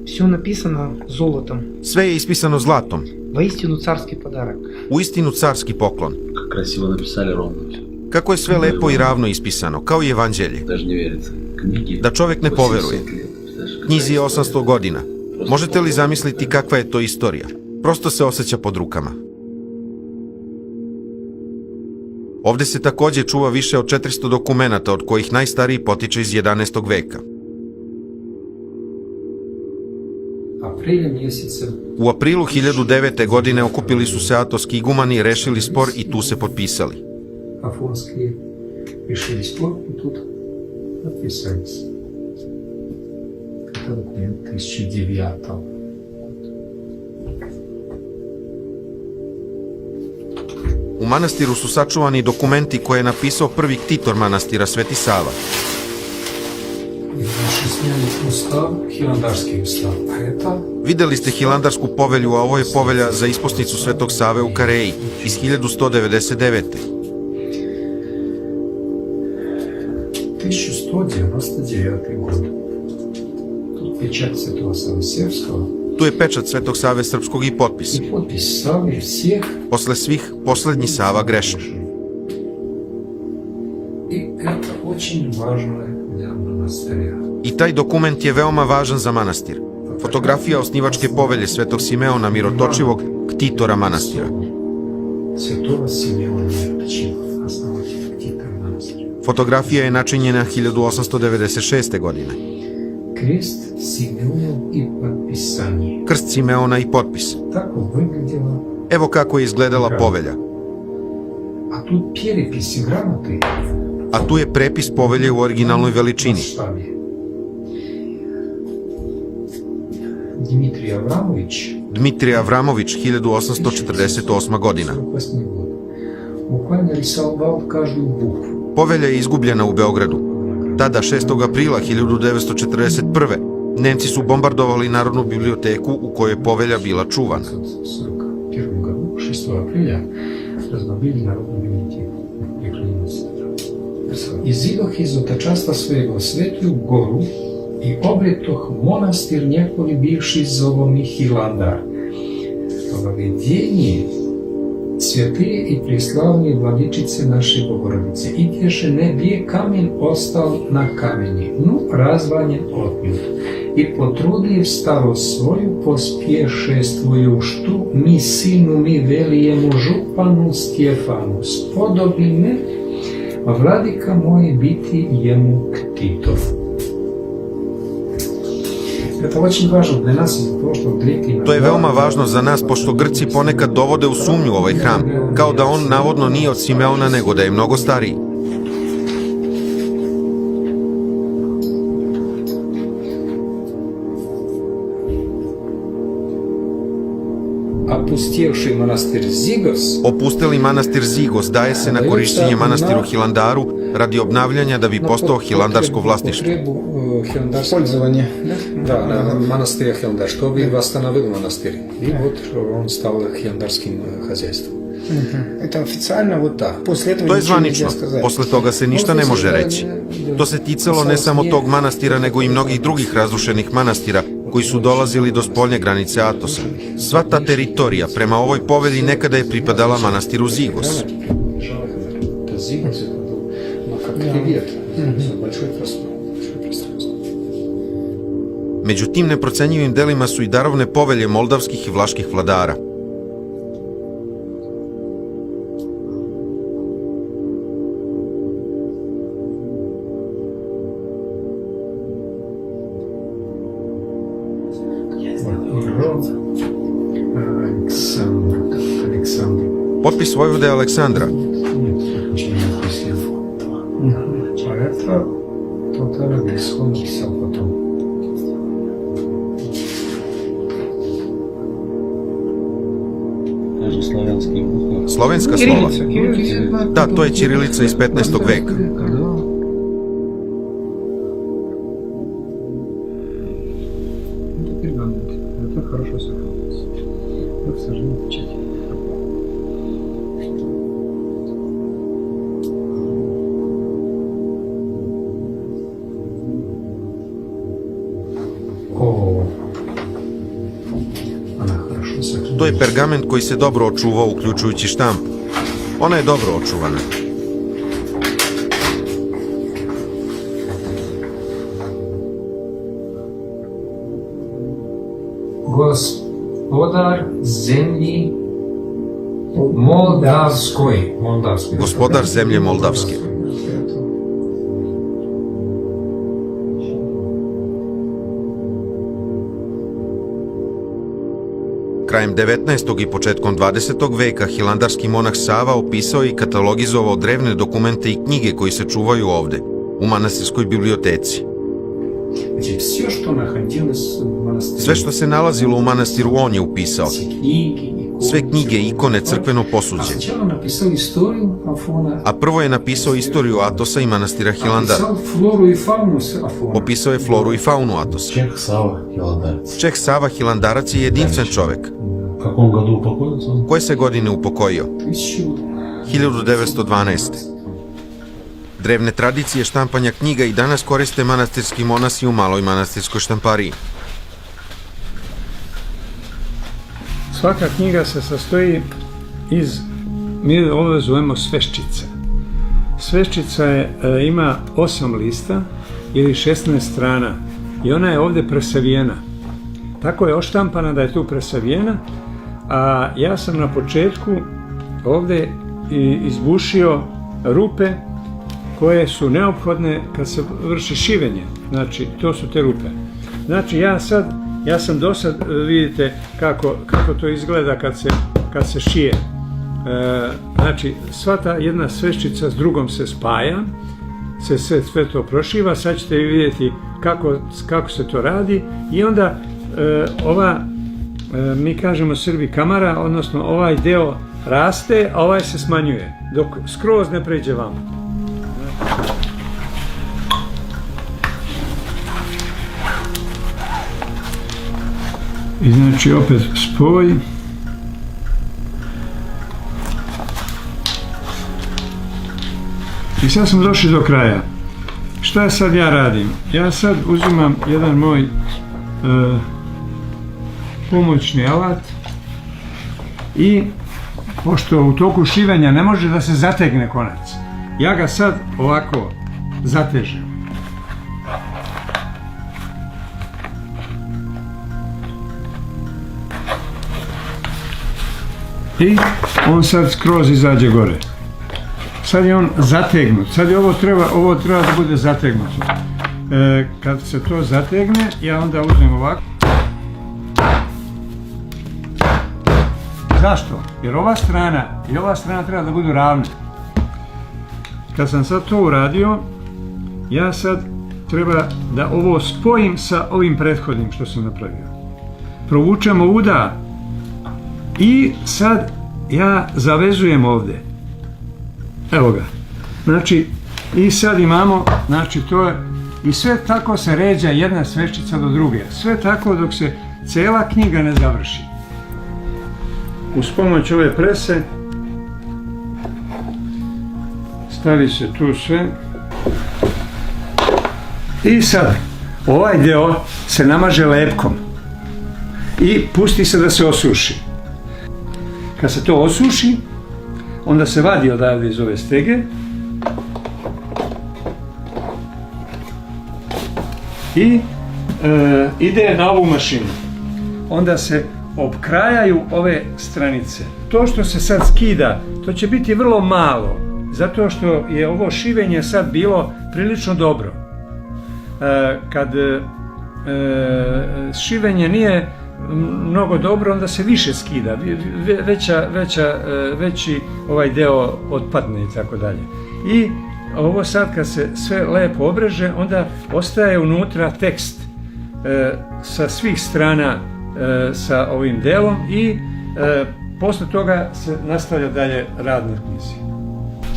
Все написано золотом. Sve je ispisano zlatom. Воистину царский подарок. Uistinu carski poklon. Как красиво написали ровно все. Kako je sve lepo i ravno ispisano, kao i evanđelje. Даже не верится. Книги. Da čovek ne poveruje. Knjizi je 800 godina. Možete li zamisliti kakva je to istorija? Prosto se osjeća pod rukama. Ovde se takođe čuva više od 400 dokumenata, od kojih najstariji potiče iz 11. veka. aprile mjeseca U aprilu 1009. godine okupili su se atonski igumani, rešili spor i tu se potpisali. Афонские решили спор и тут подписались. Это документ 1009. U manastiru su sačuvani dokumenti koje je napisao prvi ktitor manastira Sveti Sava. Наши сняли устав, Хиландарский устав. А это Videli ste Hilandarsku povelju, a ovo je povelja za isposnicu Svetog Save u Kareji iz 1199. 1199 год. Тут печать Святого Савы Сербского. Tu je pečat Svetog Save Srpskog i potpis. И подпись Савы всех. Posle svih, poslednji Sava grešan. И это очень важно для монастыря. I taj dokument je veoma važan za manastir. Fotografija osnivačke povelje Svetog Simeona Mirotočivog, ktitora manastira. Святого Симеона Мироточивого, основателя ктитора монастыря. Fotografija je načinjena 1896. godine. Крест Симеонов и подписание. Krst Simeona i potpis. Tako выглядела. Evo kako je izgledala povelja. А тут переписи грамоты. A tu je prepis povelje u originalnoj veličini. Дмитрий Аврамович. Dmitrij Avramović, 1848. godina. Буквально рисовал каждую букву. Povelja je izgubljena u Beogradu. Tada, 6. aprila 1941. Nemci su bombardovali Narodnu biblioteku u kojoj je povelja bila čuvana. 1941 году, 6 апреля, разбомбили Народную библиотеку. Изидох из отечанства своего Светлую гору и обретох монастырь неколи бивший зовоми Хиландар. Во ведении святые и преславные владычицы нашей Богородицы, и теже не бе камень остал на камени, ну, развален отнюдь. И по труде вставу свою поспешествую, что ми сыну ми велиему жупану Стефану, сподоби ме Vladika moj biti jemu ktitov. To je veoma važno za nas, pošto Grci ponekad dovode u sumnju ovaj hram, kao da on navodno nije od Simeona, nego da je mnogo stariji. Опустевший монастырь Зигос. Opusteli manastir Zigos daje se na korišćenje manastiru Hilandaru radi obnavljanja da bi postao hilandarsko vlasništvo. Пользование. Да, монастыря Хиландар, чтобы восстановил монастырь. И вот он стал хиландарским хозяйством. Это официально, вот Да. После этого To je ничего нельзя zvanično, сказать. posle toga se ništa ne može reći. To se ticalo ne samo tog manastira, nego i mnogih drugih razrušenih manastira koji su dolazili do spoljne granice Atosa. Sva ta teritorija prema ovoj povelji nekada je pripadala manastiru Zigos. Među tim neprocenjivim delima su i darovne povelje moldavskih i vlaških vladara. Potpis vojvode Aleksandra. А это тот Исхон писал потом. Slovenska slova. Da, to je ćirilica iz 15. veka. Это пергамент. Это хорошо сохранилось. Но, к сожалению, печать. To je pergament koji se dobro očuvao, uključujući štampu. Ona je dobro očuvana. Gospodar zemlji Moldavskoj. Gospodar zemlje Moldavske. Krajem 19. i početkom 20. veka hilandarski monah Sava opisao i katalogizovao drevne dokumente i knjige koji se čuvaju ovde, u manastirskoj biblioteci. Sve što se nalazilo u manastiru on je upisao. Sve knjige, ikone, crkveno posuđe. A prvo je napisao istoriju Atosa i manastira Hilandar. Opisao je floru i faunu Atosa. Čeh Sava Hilandarac je jedinstven čovek. Koje se godine upokojio? 1912. Drevne tradicije štampanja knjiga i danas koriste manastirski monasi u maloj manastirskoj štampariji. Svaka knjiga se sastoji iz, mi ovo zovemo sveščica. Sveščica ima 8 lista ili 16 strana i ona je ovde presavijena. Tako je oštampana da je tu presavijena, a ja sam na početku ovde izbušio rupe koje su neophodne kad se vrši šivenje. Znači, to su te rupe. Znači, ja sam do sad, vidite kako to izgleda kad se šije. Znači, sva ta jedna sveščica s drugom se spaja, sve to prošiva, sad ćete vidjeti kako se to radi i onda ova, mi kažemo Srbi kamara, odnosno ovaj deo raste, a ovaj se smanjuje, dok skroz ne pređe vamo. I znači opet spoj. I sad smo došli do kraja. Šta sad ja radim? Ja sad uzimam jedan moj pomoćni alat i pošto u toku šivenja ne može da se zategne konac, ja ga sad ovako zatežem. I on sad skroz izađe gore. Sad je on zategnut. Sad je ovo treba da bude zategnuto. Kad se to zategne, ja onda uzmem ovako. Zašto? Jer ova strana i ova strana treba da budu ravne. Kad sam sad to uradio, ja sad treba da ovo spojim sa ovim prethodnim što sam napravio. Provučemo uda i sad ja zavezujem ovde. Evo ga. Znači, i sad imamo, znači to je, i sve tako se ređa jedna sveščica do druge. Sve tako dok se cela knjiga ne završi. Uz pomoć ove prese stavi se tu sve. I sad, ovaj deo se namaže lepkom i pusti se da se osuši. Kad se to osuši, onda se vadi odavde iz ove stege i ide na ovu mašinu. Onda se obkrajaju ove stranice. To što se sad skida, to će biti vrlo malo, zato što je ovo šivenje sad bilo prilično dobro. Kad šivenje nije mnogo dobro, onda se više skida, veći ovaj deo otpadne i tako dalje. I ovo sad kad se sve lepo obreže, onda ostaje unutra tekst sa svih strana sa ovim delom i posle toga se nastavlja dalje rad na knjizi.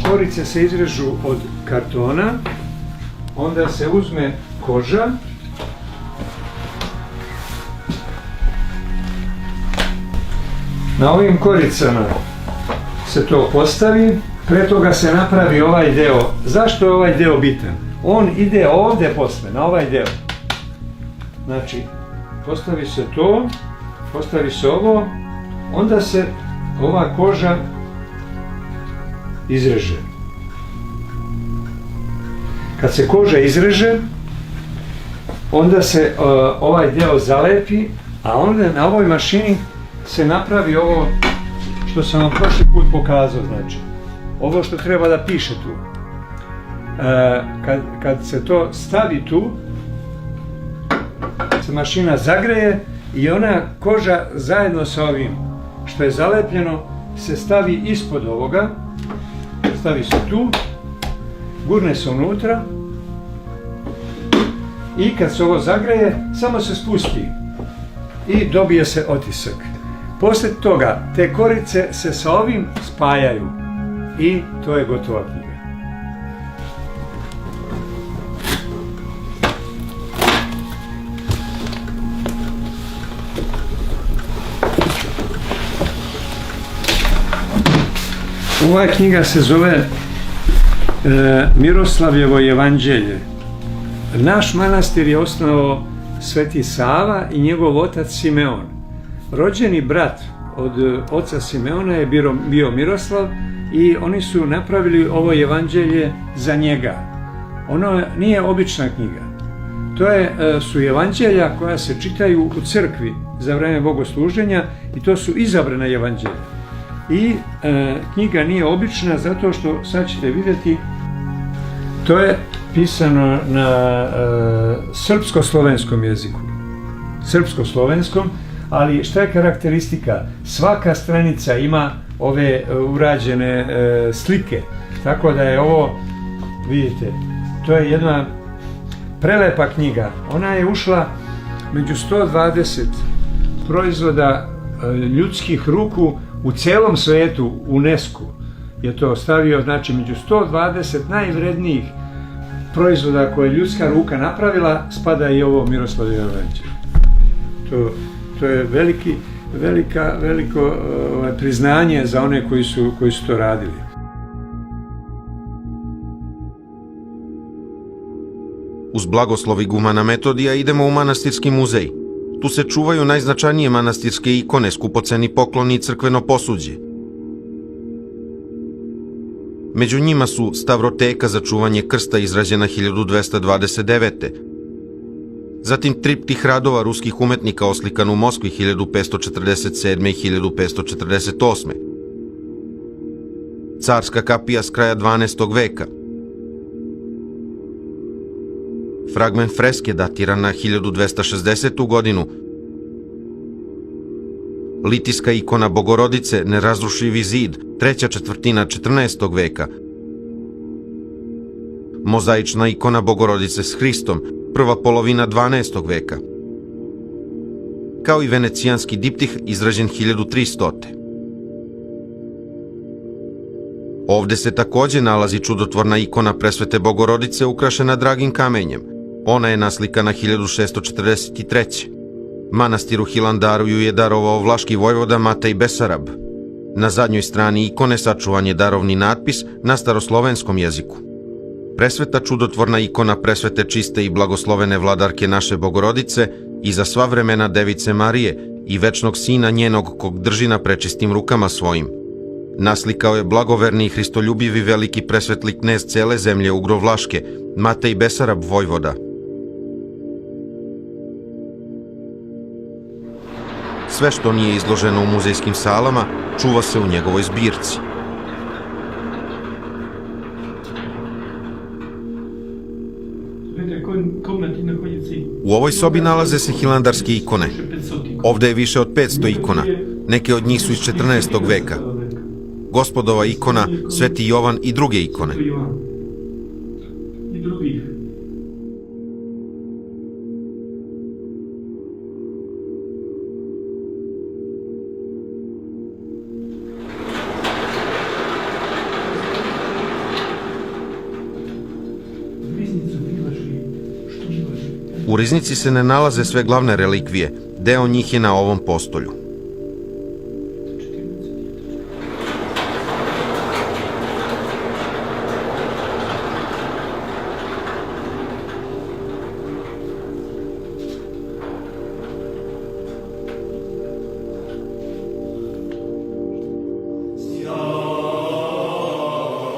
Korice se izrežu od kartona, onda se uzme koža, na ovim koricama se to postavi, pre toga se napravi ovaj deo. Zašto je ovaj deo bitan? On ide ovde posle, na ovaj deo. Znači, postavi se to, postavi se ovo, onda se ova koža izreže. Kad se koža izreže, onda se ovaj deo zalepi, a onda na ovoj mašini se napravi ovo što sam vam prošli put pokazao, znači. Ovo što treba da piše tu. Kad se to stavi tu, se mašina zagreje i ona koža zajedno sa ovim što je zalepljeno se stavi ispod ovoga, stavi se tu, gurne se unutra i kad se ovo zagreje, samo se spusti i dobije se otisak. Poslije toga te korice se sa ovim spajaju i to je gotova knjiga. Ova knjiga se zove Miroslavljevo evanđelje. Naš manastir je osnovao Sveti Sava i njegov otac Simeon. Rođeni brat od oca Simeona je bio Miroslav i oni su napravili ovo evanđelje za njega. Ono nije obična knjiga. To su evanđelja koja se čitaju u crkvi za vreme bogosluženja i to su izabrana evanđelja. I knjiga nije obična zato što, sad ćete vidjeti, to je pisano na srpsko-slovenskom jeziku. Srpsko-slovenskom, ali šta je karakteristika? Svaka stranica ima ove urađene slike, tako da je ovo, vidite, to je jedna prelepa knjiga. Ona je ušla među 120 proizvoda ljudskih ruku u celom svetu. UNESCO je to stavio, znači među 120 najvrednijih proizvoda koje je ljudska ruka napravila, spada i ovo Miroslavljevo evanđelje. To je veliko priznanje za one koji su to radili. Uz blagoslov igumana Metodija idemo u manastirski muzej. Tu se čuvaju najznačajnije manastirske ikone, skupoceni pokloni i crkveno posuđe. Među njima su stavroteka za čuvanje krsta izrađena 1229. Zatim triptih radova ruskih umetnika oslikan u Moskvi 1547. i 1548. Carska kapija s kraja 12. veka. Fragment freske datiran na 1260. godinu. Litijska ikona Bogorodice, nerazrušivi zid, treća četvrtina 14. veka. Mozaična ikona Bogorodice s Hristom, prva polovina 12. veka. Kao i venecijanski diptih izrađen 1300. Ovde se takođe nalazi čudotvorna ikona Presvete Bogorodice ukrašena dragim kamenjem. Ona je naslikana 1643. Manastiru Hilandaru ju je darovao vlaški vojvoda Matej Besarab. Na zadnjoj strani ikone sačuvan je darovni natpis na staroslovenskom jeziku. Presveta čudotvorna ikona Presvete čiste i blagoslovene vladarke naše Bogorodice i za sva vremena Device Marije i večnog sina njenog kog drži na prečistim rukama svojim. Naslikao je blagoverni i hristoljubivi veliki presvetli knez cele zemlje Ugrovlaške, Matej Besarab vojvoda. Sve što nije izloženo u muzejskim salama, čuva se u njegovoj zbirci. U ovoj sobi nalaze se hilandarske ikone. Ovde je više od 500 ikona. Neke od njih su iz 14. veka. Gospodova ikona, Sveti Jovan i druge ikone. U riznici se ne nalaze sve glavne relikvije, deo njih je na ovom postolju.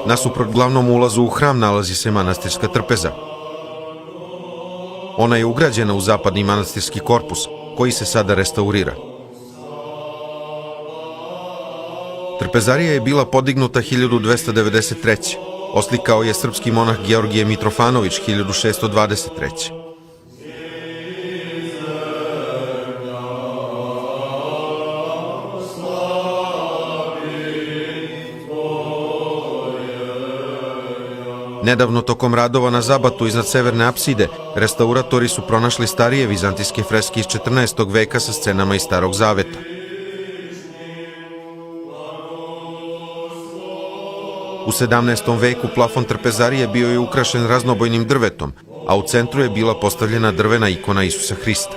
Nasuprot glavnom ulazu u hram nalazi se manastirska trpeza. Ona je ugrađena u zapadni manastirski korpus, koji se sada restaurira. Trpezarija je bila podignuta 1293. Oslikao je srpski monah Georgije Mitrofanović 1623. Nedavno, tokom radova na zabatu iznad severne apside, restauratori su pronašli starije vizantijske freske iz 14. veka sa scenama iz Starog zaveta. U 17. veku plafon trpezarije bio je ukrašen raznobojnim drvetom, a u centru je bila postavljena drvena ikona Isusa Hrista.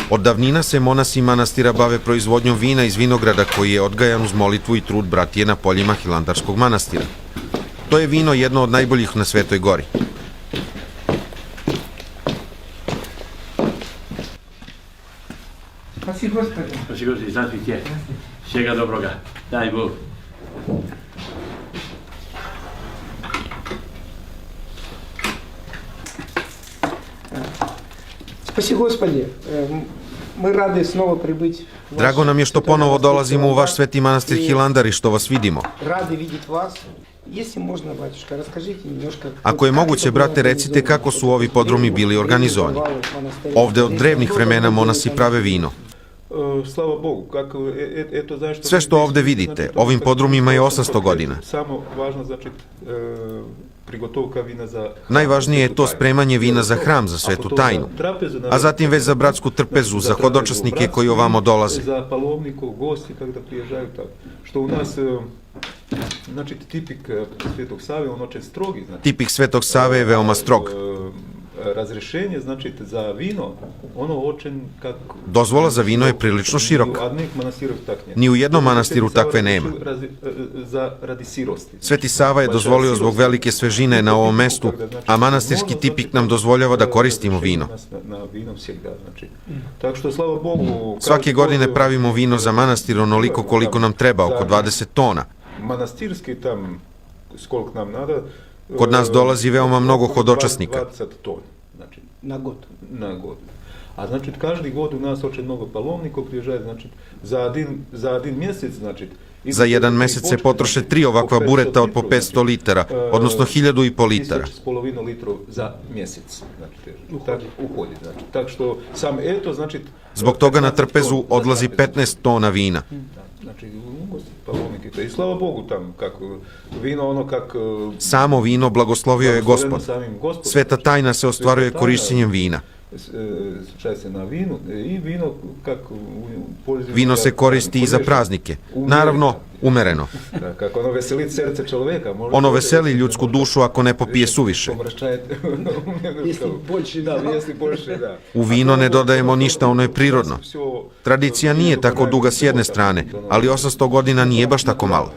Od davnina se monasi manastira bave proizvodnjom vina iz vinograda koji je odgajan uz molitvu i trud bratije na poljima Hilandarskog manastira. To je vino jedno od najboljih na Svetoj gori. Spasi Gospode. Spasi Gospode, zdravstvujte. Svega dobroga. Daj Bog. Спаси Господи, мы рады снова прибыть. Drago nam je što ponovo dolazimo u vaš sveti manastir Hilandar i što vas vidimo. Radi vidjeti vas. Если можно, батюшка, расскажите немножко. Ako je moguće, brate, recite kako su ovi podrumi bili organizovani. Ovde od drevnih vremena monasi prave vino. Slava Bogu, kako eto zašto Sve što ovde vidite, ovim podrumima je 800 godina. Samo važno znači prigotovka vina za Najvažnije je to spremanje vina za hram, za svetu tajnu, a zatim već za bratsku trpezu, za hodočasnike koji ovamo dolaze. Za palovnikov, gosti kada priježaju tako. Što u nas znači tipik Svetog Save, on oče strogi, znači. Tipik Svetog Save je veoma strog. Razrešenje, znači, za vino, ono očen kako... Dozvola za vino je prilično široka. Ni u jednom manastiru takve nema. Radi sirosti. Sveti Sava je dozvolio zbog velike svežine na ovom mestu, a manastirski tipik nam dozvoljava da koristimo vino. Tako što, slava Bogu... Svake godine pravimo vino za manastir onoliko koliko nam treba, oko 20 tona. Manastirski tam, skoliko nam nada... Kod nas dolazi veoma mnogo hodočasnika. 20 ton, znači. Na god. Na god. A znači, každi god u nas oče mnogo palovnikov priježaje, znači, za jedan mjesec, znači... Za jedan mesec se potroše 3 ovakva bureta od po 500 litara, odnosno 1500 litara. 1500 litrov za mjesec, znači, uhodi, znači. Tak što sam eto, znači... Zbog toga na trpezu odlazi 15 tona vina. Znači, palovnike, i slava Bogu tam, kako vino ono kako... Samo vino blagoslovio je Gospod. Sveta tajna se ostvaruje korišćenjem vina. Čaj se na vinu i vino kako... Vino se koristi i za praznike. Naravno, umereno. Kako ono veseli srce čovjeka. Ono veseli ljudsku dušu ako ne popije suviše. U vino ne dodajemo ništa, ono je prirodno. Tradicija nije tako duga s jedne strane, ali 800 godina nije baš tako malo.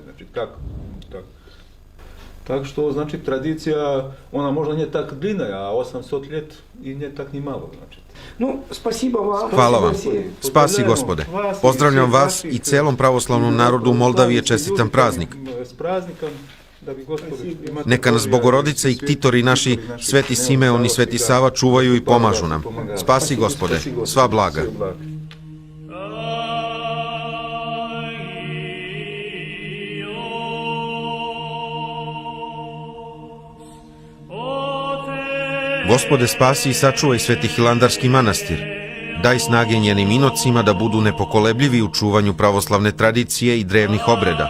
Tak što, znači, tradicija, ona možda nije tak dlina, a 800 let i nije tak ni malo, znači. Hvala vam. Spasi Gospode. Pozdravljam vas i celom pravoslavnom narodu Moldavije, čestitam praznik. Neka nas Bogorodica i ktitori naši, Sveti Simeon i Sveti Sava, čuvaju i pomažu nam. Spasi Gospode. Sva blaga. Gospode, spasi i sačuvaj Sveti Hilandarski manastir. Daj snage njenim inocima da budu nepokolebljivi u čuvanju pravoslavne tradicije i drevnih obreda.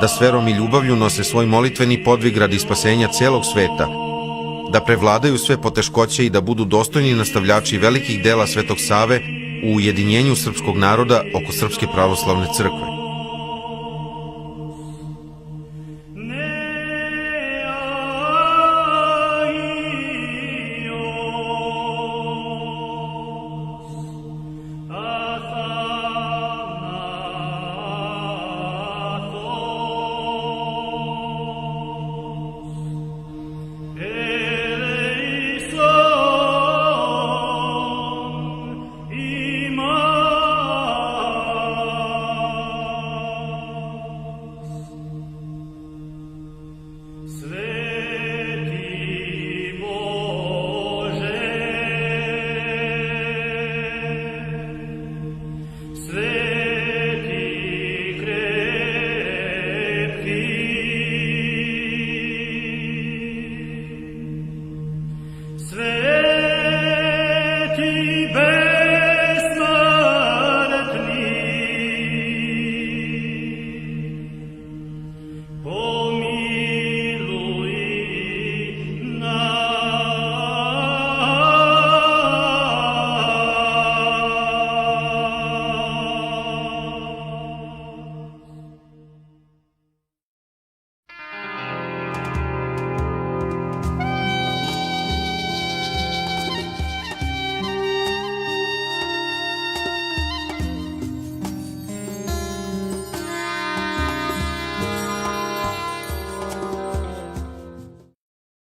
Da s verom i ljubavlju nose svoj molitveni podvig radi spasenja celog sveta. Da prevladaju sve poteškoće i da budu dostojni nastavljači velikih dela Svetog Save u ujedinjenju srpskog naroda oko Srpske pravoslavne crkve.